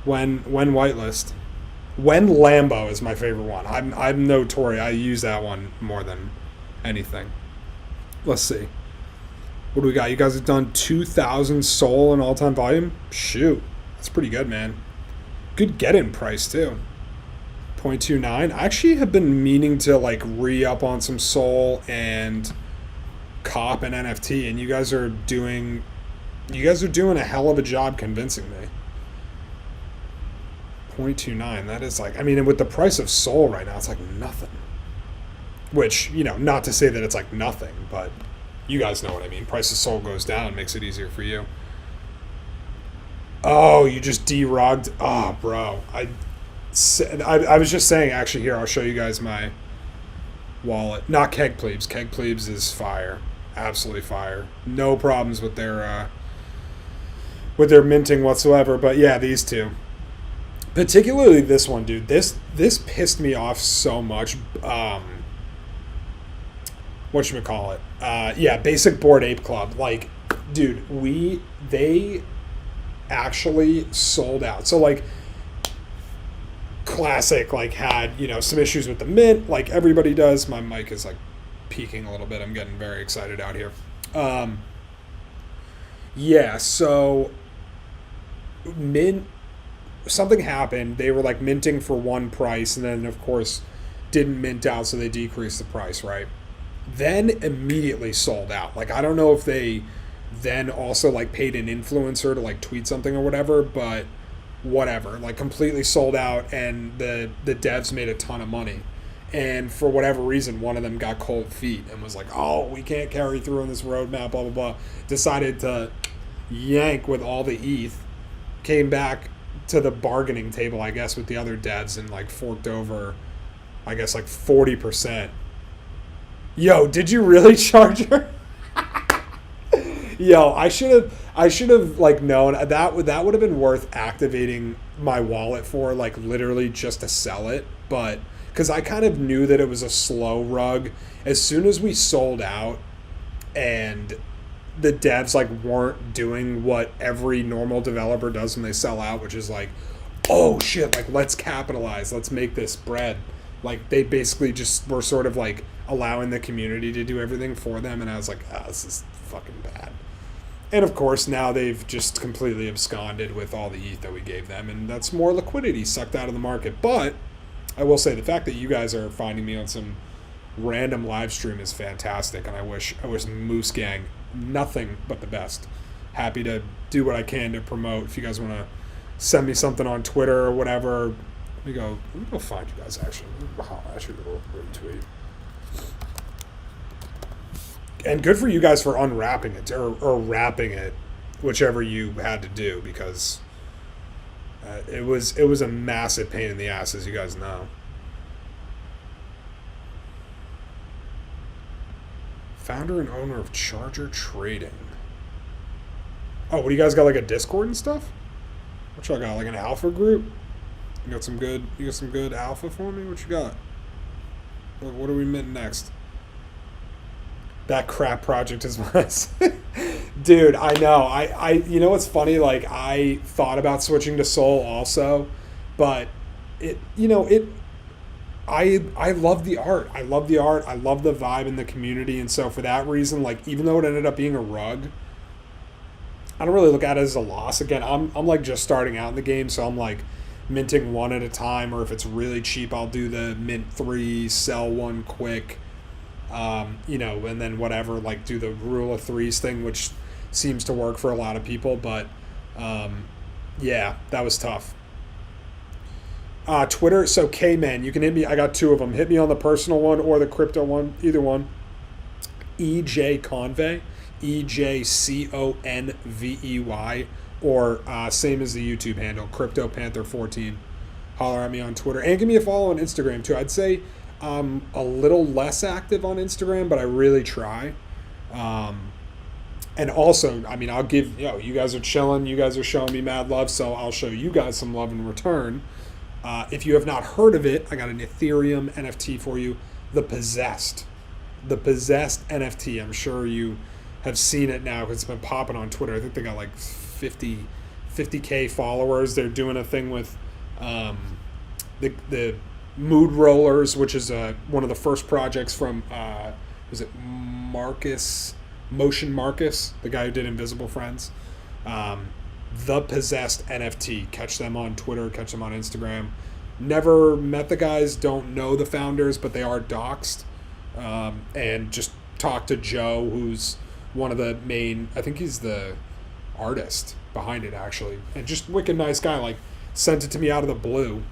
S1: When whitelist? When Lambo is my favorite one. I'm notorious. I use that one more than anything. Let's see. What do we got? You guys have done 2,000 soul in all-time volume? Shoot. That's pretty good, man. Good get-in price, too. 0.29. I actually have been meaning to, like, re-up on some soul and cop and NFT, and you guys are doing a hell of a job convincing me. 0.29. That is, like, I mean, with the price of soul right now, it's like nothing. Which, you know, not to say that it's like nothing, but you guys know what I mean. Price of soul goes down, makes it easier for you. Oh, you just derugged. Oh, bro. I was just saying, actually, here, I'll show you guys my wallet. Not Keg Plebes. Keg Plebes is fire. Absolutely fire. No problems with their minting whatsoever. But yeah, these two. Particularly this one, dude. This pissed me off so much. Whatchamacallit? Yeah, Basic Bored Ape Club. Like, dude, they actually sold out. So, like, Classic, like, had, you know, some issues with the mint, like everybody does. My mic is, like, peaking a little bit. I'm getting very excited out here. Yeah, so mint, something happened. They were, like, minting for one price, and then, of course, didn't mint out, so they decreased the price, right? Then immediately sold out. Like, I don't know if they then also, like, paid an influencer to, like, tweet something or whatever, but whatever. Like, completely sold out, and the devs made a ton of money. And for whatever reason, one of them got cold feet and was like, oh, we can't carry through on this roadmap, blah, blah, blah. Decided to yank with all the ETH, came back to the bargaining table, I guess, with the other devs and, like, forked over, I guess, like, 40%. Yo, did you really charge her? Yo, I should have like known that would have been worth activating my wallet for, like, literally just to sell it, but because I kind of knew that it was a slow rug. As soon as we sold out and the devs, like, weren't doing what every normal developer does when they sell out, which is like, oh shit, like, let's capitalize, let's make this bread. Like, they basically just were sort of like allowing the community to do everything for them, and I was like, this is fucking bad. And of course, now they've just completely absconded with all the ETH that we gave them, and that's more liquidity sucked out of the market. But I will say, the fact that you guys are finding me on some random live stream is fantastic, and I wish Moose Gang nothing but the best. Happy to do what I can to promote. If you guys want to send me something on Twitter or whatever, let me go find you guys, actually. I should go retweet. And good for you guys for unwrapping it, or wrapping it, whichever you had to do, because it was a massive pain in the ass, as you guys know. Founder and owner of Charger Trading. Oh, what do you guys got, like a Discord and stuff? What y'all got, like an alpha group? You got some good alpha for me? What you got? What are we minting next? That crap project is nice. Dude, I know. You know what's funny? Like, I thought about switching to Soul also, but I love the art. I love the art. I love the vibe in the community. And so for that reason, like, even though it ended up being a rug, I don't really look at it as a loss. Again, I'm like just starting out in the game, so I'm like minting one at a time, or if it's really cheap, I'll do the mint 3, sell one quick, and then whatever, like do the rule of threes thing, which seems to work for a lot of people. But yeah, that was tough. Twitter, so K-Man, you can hit me. I got 2 of them. Hit me on the personal one or the crypto one, either one. EJ Convey, EJCONVEY, or same as the YouTube handle, CryptoPanther14. Holler at me on Twitter. And give me a follow on Instagram, too. I'd say I'm a little less active on Instagram, but I really try. And also, I mean, I'll give, you guys are chilling. You guys are showing me mad love, so I'll show you guys some love in return. If you have not heard of it, I got an Ethereum NFT for you, The Possessed NFT. I'm sure you have seen it now because it's been popping on Twitter. I think they got like 50K followers. They're doing a thing with the Mood Rollers, which is one of the first projects from, was it Motion Marcus, the guy who did Invisible Friends. The Possessed NFT. Catch them on Twitter, catch them on Instagram. Never met the guys, don't know the founders, but they are doxed. And just talk to Joe, who's one of the main, I think he's the artist behind it, actually. And just wicked nice guy, like sent it to me out of the blue.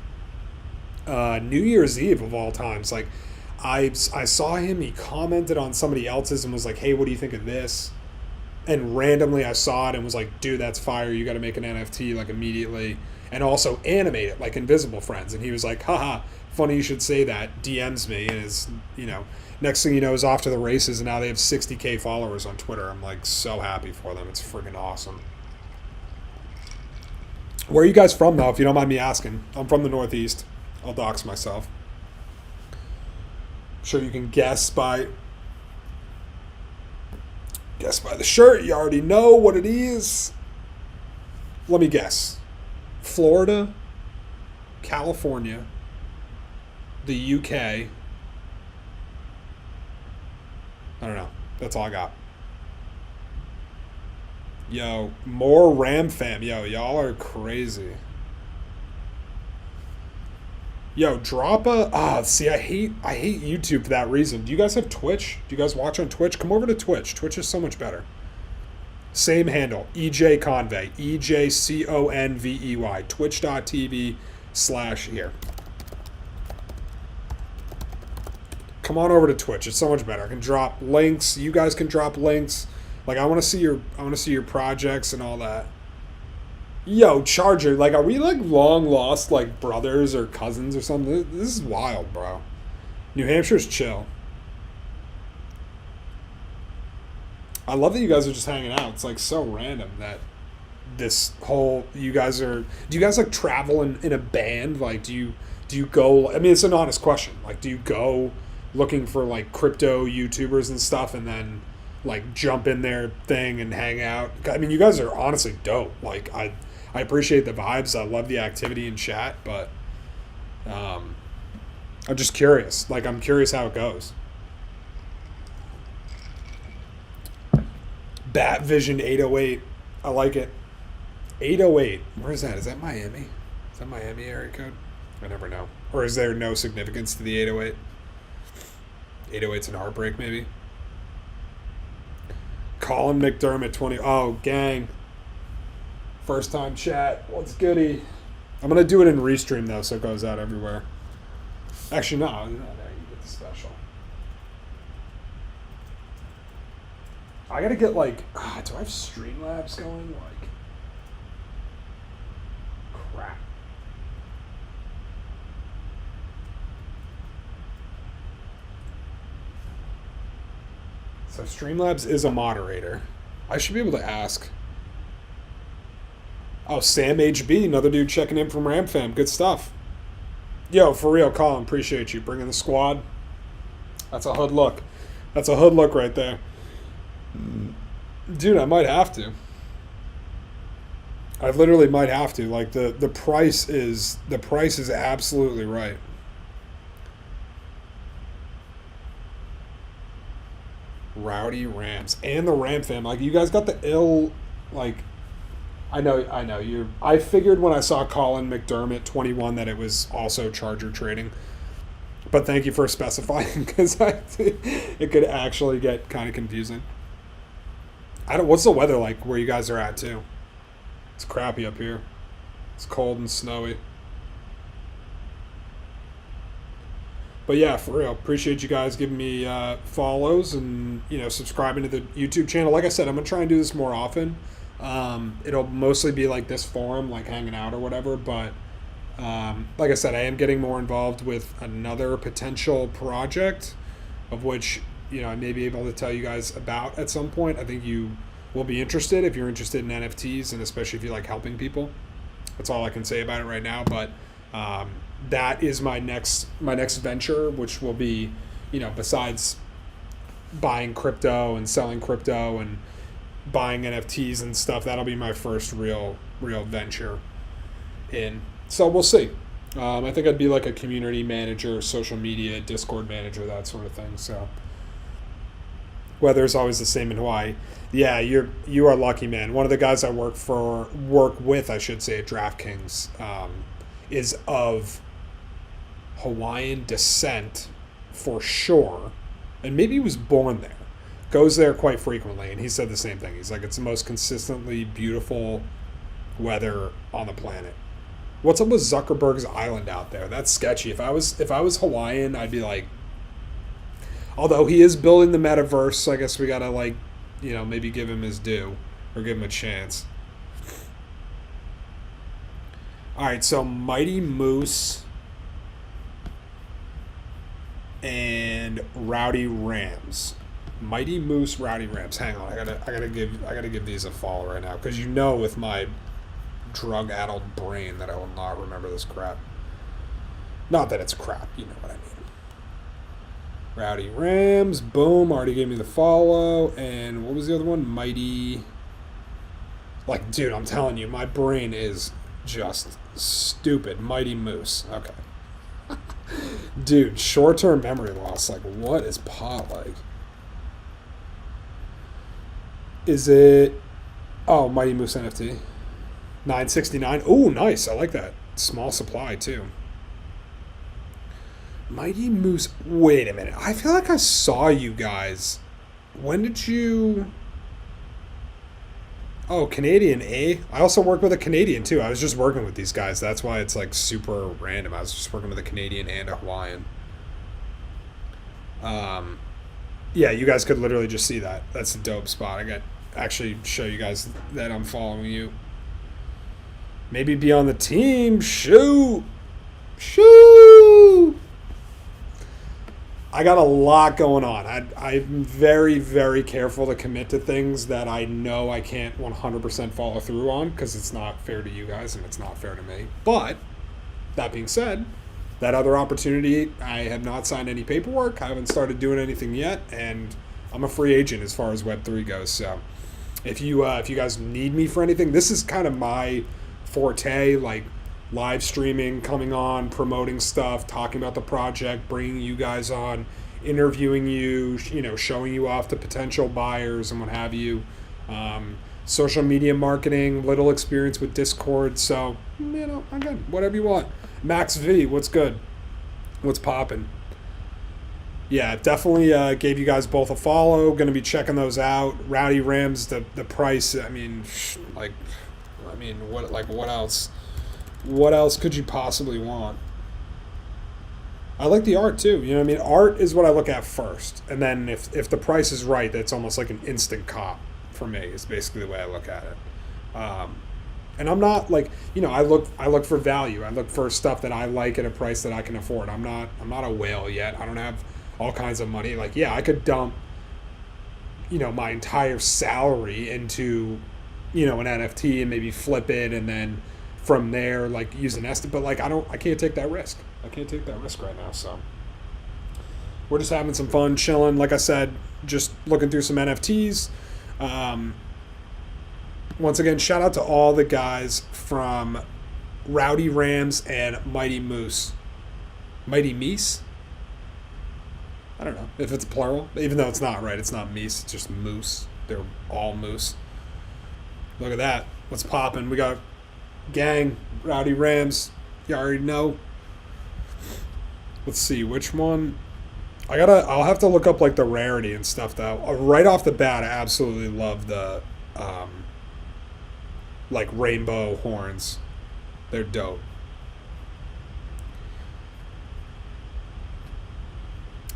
S1: New Year's Eve of all times. Like I saw him, he commented on somebody else's and was like, hey, what do you think of this? And randomly I saw it and was like, dude, that's fire. You got to make an NFT like immediately. And also animate it like Invisible Friends. And he was like, haha, funny you should say that. DMs me and is, next thing you know is off to the races. And now they have 60K followers on Twitter. I'm like so happy for them. It's freaking awesome. Where are you guys from though, if you don't mind me asking? I'm from the Northeast. I'll dox myself. I'm sure you can guess by the shirt. You already know what it is. Let me guess. Florida, California, the UK. I don't know. That's all I got. Yo, more Ram fam. Yo, y'all are crazy. Yo, drop a... see, I hate YouTube for that reason. Do you guys have Twitch? Do you guys watch on Twitch? Come over to Twitch. Twitch is so much better. Same handle. EJ Convey. EJCONVEY. Twitch.tv/here. Come on over to Twitch. It's so much better. I can drop links. You guys can drop links. Like, I want to see your projects and all that. Yo, Charger, like, are we, like, long lost, like, brothers or cousins or something? This is wild, bro. New Hampshire's chill. I love that you guys are just hanging out. It's, like, so random that this whole, do you guys, like, travel in a band? Like, do you go, I mean, it's an honest question. Like, do you go looking for, like, crypto YouTubers and stuff and then, like, jump in their thing and hang out? I mean, you guys are honestly dope. Like, I appreciate the vibes. I love the activity in chat, but I'm just curious. Like, I'm curious how it goes. Bat Vision 808. I like it. 808. Where is that? Is that Miami? Is that Miami area code? I never know. Or is there no significance to the 808? 808's an heartbreak, maybe? Colin McDermott 20. Oh, gang. First time chat. What's goody? I'm going to do it in Restream, though, so it goes out everywhere. Actually, no. There you get the special. I got to get, like... do I have Streamlabs going? Like... Crap. So Streamlabs is a moderator. I should be able to ask Oh, Sam HB, another dude checking in from Ram Fam. Good stuff. Yo, for real, Colin, appreciate you bringing the squad. That's a hood look. That's a hood look right there. Dude, I might have to. I literally might have to. Like the price is absolutely right. Rowdy Rams and the Ram Fam. Like you guys got the ill. Like I know you. I figured when I saw Colin McDermott 21 that it was also Charger trading. But thank you for specifying because it could actually get kind of confusing. What's the weather like where you guys are at too? It's crappy up here. It's cold and snowy. But yeah, for real, appreciate you guys giving me follows and subscribing to the YouTube channel. Like I said, I'm gonna try and do this more often. It'll mostly be like this forum, like hanging out or whatever. But like I said, I am getting more involved with another potential project, of which I may be able to tell you guys about at some point. I think you will be interested if you're interested in NFTs, and especially if you like helping people. That's all I can say about it right now. But that is my next venture, which will be, besides buying crypto and selling crypto and buying NFTs and stuff, that'll be my first real venture in. So we'll see. I think I'd be like a community manager, social media, Discord manager, that sort of thing. So weather's always the same in Hawaii. Yeah, you are lucky, man. One of the guys I work with, I should say, at DraftKings, is of Hawaiian descent for sure, and maybe he was born there. Goes there quite frequently, and he said the same thing. He's like, it's the most consistently beautiful weather on the planet. What's up with Zuckerberg's island out there? That's sketchy. If I was Hawaiian, I'd be like, although he is building the metaverse, so I guess we gotta maybe give him his due or give him a chance. All right, so Mighty Moose and Rowdy Rams. Mighty Moose, Rowdy Rams. Hang on, I gotta give these a follow right now because with my drug-addled brain that I will not remember this crap. Not that it's crap, you know what I mean. Rowdy Rams, boom, already gave me the follow. And what was the other one? Mighty. Like, dude, I'm telling you, my brain is just stupid. Mighty Moose. Okay. Dude, short-term memory loss. Like, what is pot like? Is it... Oh, Mighty Moose NFT. 969. Oh, nice. I like that. Small supply, too. Mighty Moose. Wait a minute. I feel like I saw you guys. When did you... Oh, Canadian, eh? I also work with a Canadian, too. I was just working with these guys. That's why it's, like, super random. I was just working with a Canadian and a Hawaiian. Yeah, you guys could literally just see that. That's a dope spot. I got actually show you guys that I'm following you. Maybe be on the team. Shoot. I got a lot going on. I'm very, very careful to commit to things that I know I can't 100% follow through on because it's not fair to you guys and it's not fair to me. But that being said, that other opportunity, I have not signed any paperwork. I haven't started doing anything yet, and I'm a free agent as far as Web3 goes. So if you guys need me for anything, this is kind of my forte, like live streaming, coming on, promoting stuff, talking about the project, bringing you guys on, interviewing you, showing you off to potential buyers and what have you. Social media marketing, little experience with Discord. So, I'm good. Whatever you want. Max V, what's good? What's poppin'? Yeah, definitely gave you guys both a follow. Going to be checking those out. Rowdy Rams, the price. What else? What else could you possibly want? I like the art too. Art is what I look at first, and then if the price is right, that's almost like an instant cop for me. Is basically the way I look at it. And I'm not like, I look for value. I look for stuff that I like at a price that I can afford. I'm not a whale yet. I don't have all kinds of money. Like, yeah, I could dump, my entire salary into an NFT and maybe flip it, and then from there, like, use an estimate. But like, I can't take that risk. I can't take that risk right now. So we're just having some fun, chilling. Like I said, just looking through some NFTs. Once again, shout out to all the guys from Rowdy Rams and Mighty Moose. Mighty Meese? I don't know if it's plural, even though it's not, right? It's not Meese, it's just Moose. They're all Moose. Look at that. What's popping? We got gang, Rowdy Rams. You already know. Let's see, which one? I'll have to look up like the rarity and stuff though. Right off the bat, I absolutely love the like rainbow horns. They're dope.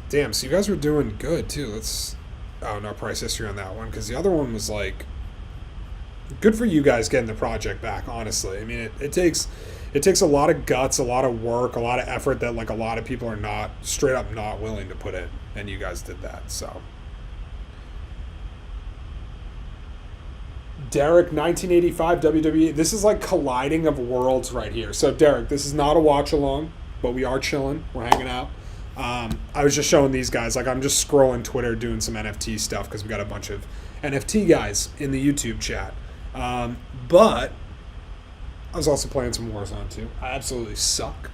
S1: Damn, so you guys were doing good too. No price history on that one, because the other one was like, good for you guys getting the project back, honestly. I mean, it takes a lot of guts, a lot of work, a lot of effort that like a lot of people are not straight up not willing to put in, and you guys did that. So Derek, 1985 WWE. This is like colliding of worlds right here. So Derek, this is not a watch along, but we are chilling. We're hanging out. I was just showing these guys, like, I'm just scrolling Twitter doing some NFT stuff because we got a bunch of NFT guys in the YouTube chat. But I was also playing some Warzone too. I absolutely suck.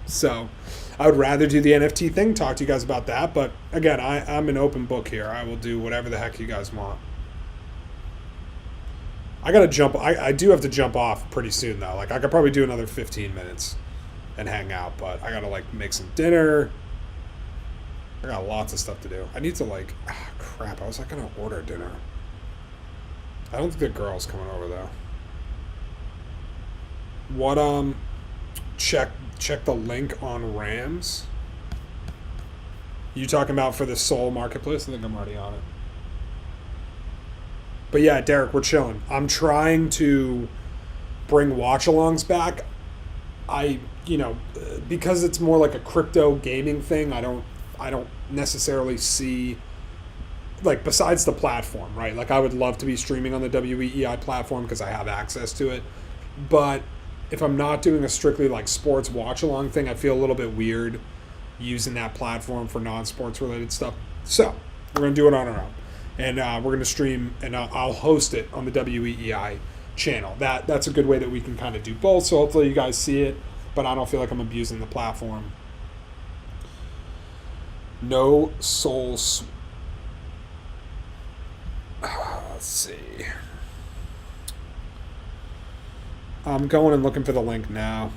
S1: So I would rather do the NFT thing, talk to you guys about that. But again, I'm an open book here. I will do whatever the heck you guys want. I got to jump. I do have to jump off pretty soon though. Like, I could probably do another 15 minutes and hang out, but I got to like make some dinner. I got lots of stuff to do. I need to like, crap. I was like going to order dinner. I don't think the girl's coming over though. What, check the link on Rams. You talking about for the Soul Marketplace? I think I'm already on it. But yeah, Derek, we're chilling. I'm trying to bring watch-alongs back. Because it's more like a crypto gaming thing, I don't necessarily see, like, besides the platform, right? Like, I would love to be streaming on the WEEI platform because I have access to it. But if I'm not doing a strictly, like, sports watch-along thing, I feel a little bit weird using that platform for non-sports related stuff. So we're going to do it on our own. And we're going to stream, and I'll host it on the WEEI channel. That's a good way that we can kind of do both. So hopefully you guys see it, but I don't feel like I'm abusing the platform. No soul. Let's see. I'm going and looking for the link now.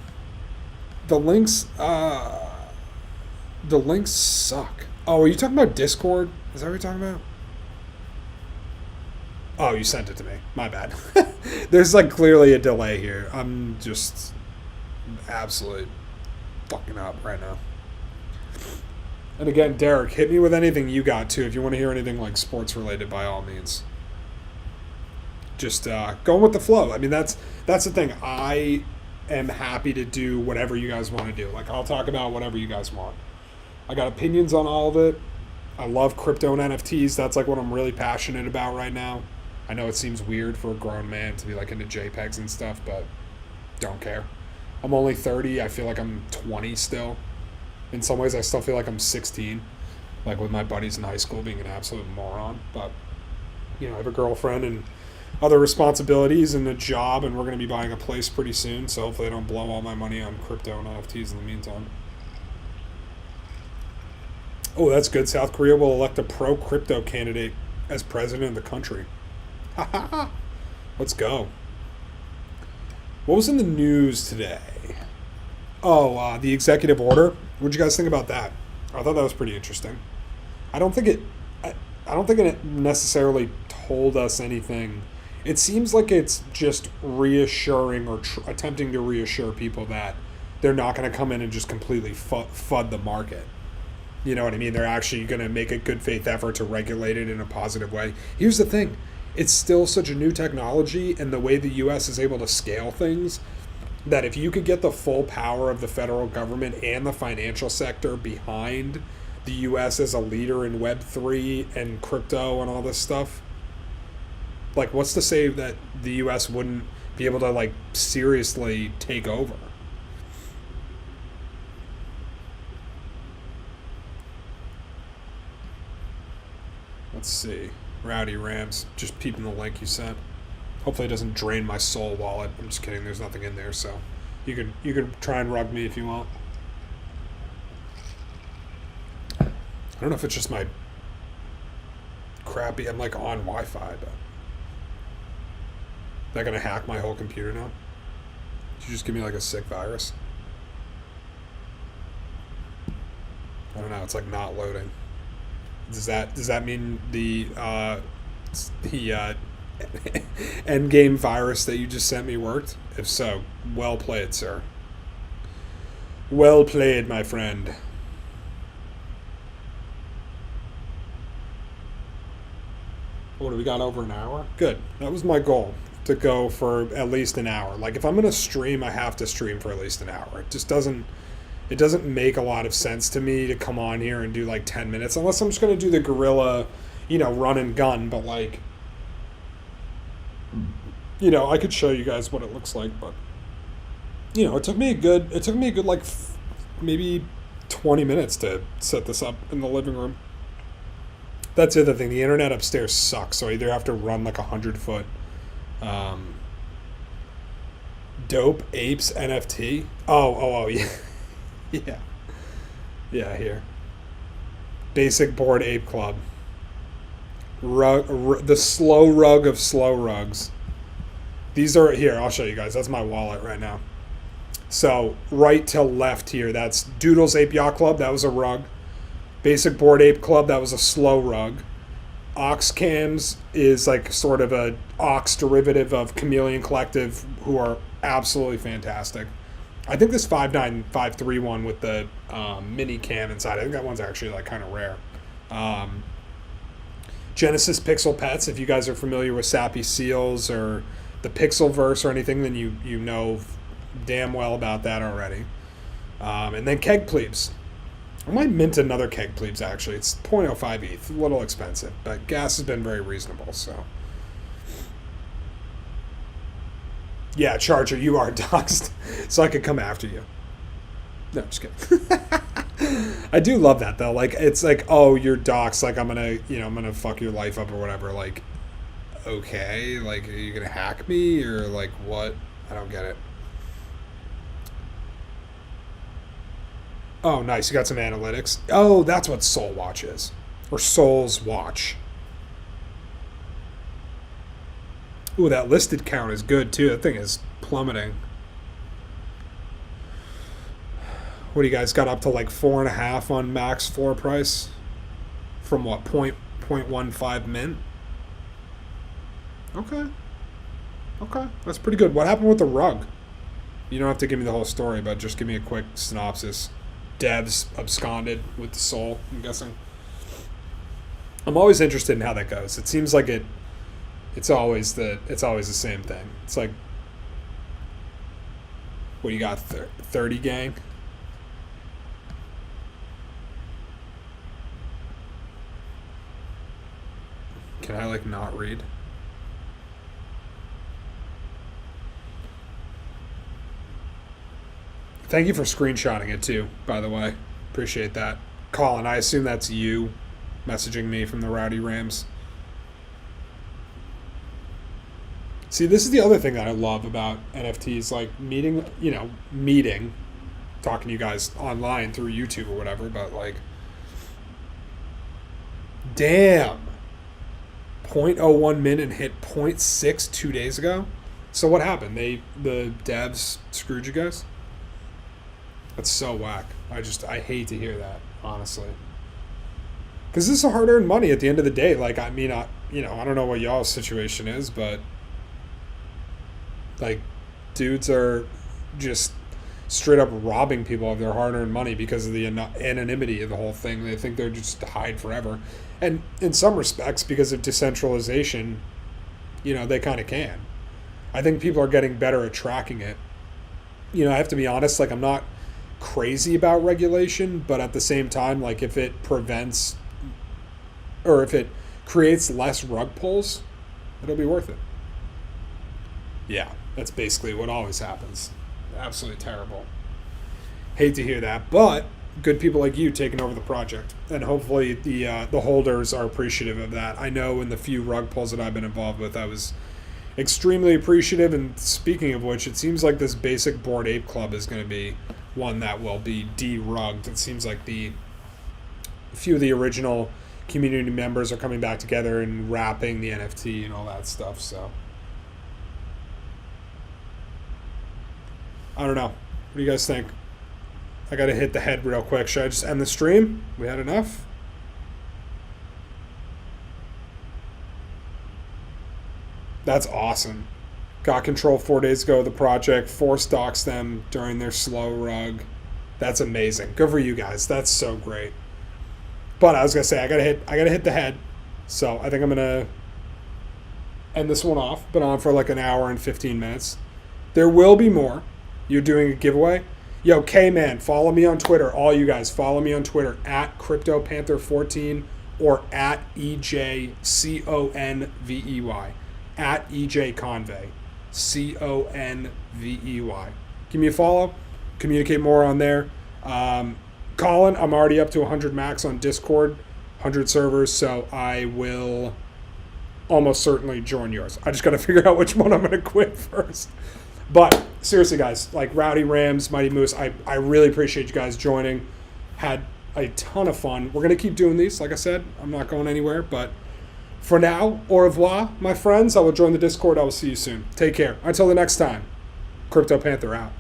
S1: The links suck. Oh, are you talking about Discord? Is that what you're talking about? Oh, you sent it to me. My bad. There's like clearly a delay here. I'm just absolutely fucking up right now. And again, Derek, hit me with anything you got too. If you want to hear anything like sports related, by all means. Just going with the flow. I mean, that's the thing. I am happy to do whatever you guys want to do. Like, I'll talk about whatever you guys want. I got opinions on all of it. I love crypto and NFTs. That's like what I'm really passionate about right now. I know it seems weird for a grown man to be like into JPEGs and stuff, but don't care. I'm only 30. I feel like I'm 20 still. In some ways, I still feel like I'm 16, like with my buddies in high school being an absolute moron. But, I have a girlfriend and other responsibilities and a job, and we're going to be buying a place pretty soon, so hopefully I don't blow all my money on crypto and NFTs in the meantime. Oh, that's good. South Korea will elect a pro-crypto candidate as president of the country. Let's go. What was in the news today? Oh, the executive order. What'd you guys think about that? I thought that was pretty interesting. I don't think it necessarily told us anything. It seems like it's just reassuring or attempting to reassure people that they're not going to come in and just completely FUD the market. You know what I mean? They're actually going to make a good faith effort to regulate it in a positive way. Here's the thing. It's still such a new technology, and the way the U.S. is able to scale things, that if you could get the full power of the federal government and the financial sector behind the U.S. as a leader in Web3 and crypto and all this stuff, Like, what's to say that the U.S. wouldn't be able to, like, seriously take over? Let's see. Rowdy Rams. Just peeping the link you sent. Hopefully it doesn't drain my soul wallet. I'm just kidding. There's nothing in there, so you could try and rug me if you want. I don't know if it's just my crappy. I'm like on Wi-Fi, but they're gonna hack my whole computer now. Did you just give me like a sick virus? I don't know. It's like not loading. Does that mean the end game virus that you just sent me worked? If so, well played, sir. Well played, my friend. What do we got, over an hour? Good. That was my goal, to go for at least an hour. Like, if I'm gonna stream, I have to stream for at least an hour. It doesn't make a lot of sense to me to come on here and do like 10 minutes, unless I'm just gonna do the guerrilla, run and gun. But like, I could show you guys what it looks like, but it took me a good like maybe 20 minutes to set this up in the living room. That's the other thing. The internet upstairs sucks, so I either have to run like 100-foot. Dope Apes NFT. Oh yeah. Yeah, here. Basic Bored Ape Club. The slow rug of slow rugs. These are, here, I'll show you guys. That's my wallet right now. So, right to left here, that's Doodles Ape Yacht Club. That was a rug. Basic Bored Ape Club. That was a slow rug. Ox Cams is like sort of a Ox derivative of Chameleon Collective, who are absolutely fantastic. I think this 5953 one with the mini cam inside, I think that one's actually like kind of rare. Genesis Pixel Pets, if you guys are familiar with Sappy Seals or the Pixelverse or anything, then you know damn well about that already. And then Keg Plebes. I might mint another Keg Plebes, actually. It's 0.05 ETH, a little expensive, but gas has been very reasonable, so. Yeah, Charger, you are doxxed, so I could come after you. No, just kidding. I do love that, though. Like, it's like, oh, you're doxxed, like, I'm gonna fuck your life up or whatever. Like, okay, like, are you gonna hack me, or, like, what? I don't get it. Oh, nice, you got some analytics. Oh, that's what Soul Watch is. Or Soul's Watch. Ooh, that listed count is good, too. That thing is plummeting. What do you guys got up to, like 4.5 on max floor price? From what, 0.15 mint? Okay. That's pretty good. What happened with the rug? You don't have to give me the whole story, but just give me a quick synopsis. Devs absconded with the soul, I'm guessing. I'm always interested in how that goes. It seems like it's always the same thing. It's like, what do you got, 30 gang? Can I like not read? Thank you for screenshotting it too, by the way. Appreciate that. Colin, I assume that's you messaging me from the Rowdy Rams. See, this is the other thing that I love about NFTs, like meeting, talking to you guys online through YouTube or whatever, but like, damn, 0.01 min and hit 0.6 2 days ago. So what happened? The devs screwed you guys? That's so whack. I hate to hear that, honestly. Because this is hard-earned money at the end of the day. Like, I mean, I don't know what y'all's situation is, but like, dudes are just straight up robbing people of their hard-earned money because of the anonymity of the whole thing. They think they're just to hide forever. And in some respects, because of decentralization, they kind of can. I think people are getting better at tracking it. I have to be honest, like, I'm not crazy about regulation, but at the same time, like, if it prevents or if it creates less rug pulls, It'll be worth it. Yeah, that's basically what always happens. Absolutely terrible. Hate to hear that, but good people like you taking over the project, and hopefully the holders are appreciative of that. I know in the few rug pulls that I've been involved with, I was extremely appreciative. And speaking of which, it seems like this basic Bored Ape Club is going to be one that will be de-rugged. It seems like a few of the original community members are coming back together and wrapping the NFT and all that stuff. So I don't know. What do you guys think? I got to hit the head real quick. Should I just end the stream? We had enough? That's awesome. Got control 4 days ago of the project. Forced docs them during their slow rug. That's amazing. Good for you guys. That's so great. But I was gonna say I gotta hit the head. So I think I'm gonna end this one off. Been on for like an hour and 15 minutes. There will be more. You're doing a giveaway. Yo, K-Man, follow me on Twitter. All you guys, follow me on Twitter at CryptoPanther14 or at EJConvey. At EJ Convey. Convey. Give me a follow. Communicate more on there. Colin, I'm already up to 100 max on Discord, 100 servers, so I will almost certainly join yours. I just got to figure out which one I'm going to quit first. But seriously, guys, like Rowdy Rams, Mighty Moose, I really appreciate you guys joining. Had a ton of fun. We're going to keep doing these. Like I said, I'm not going anywhere. But for now, au revoir, my friends. I will join the Discord. I will see you soon. Take care. Until the next time, Crypto Panther out.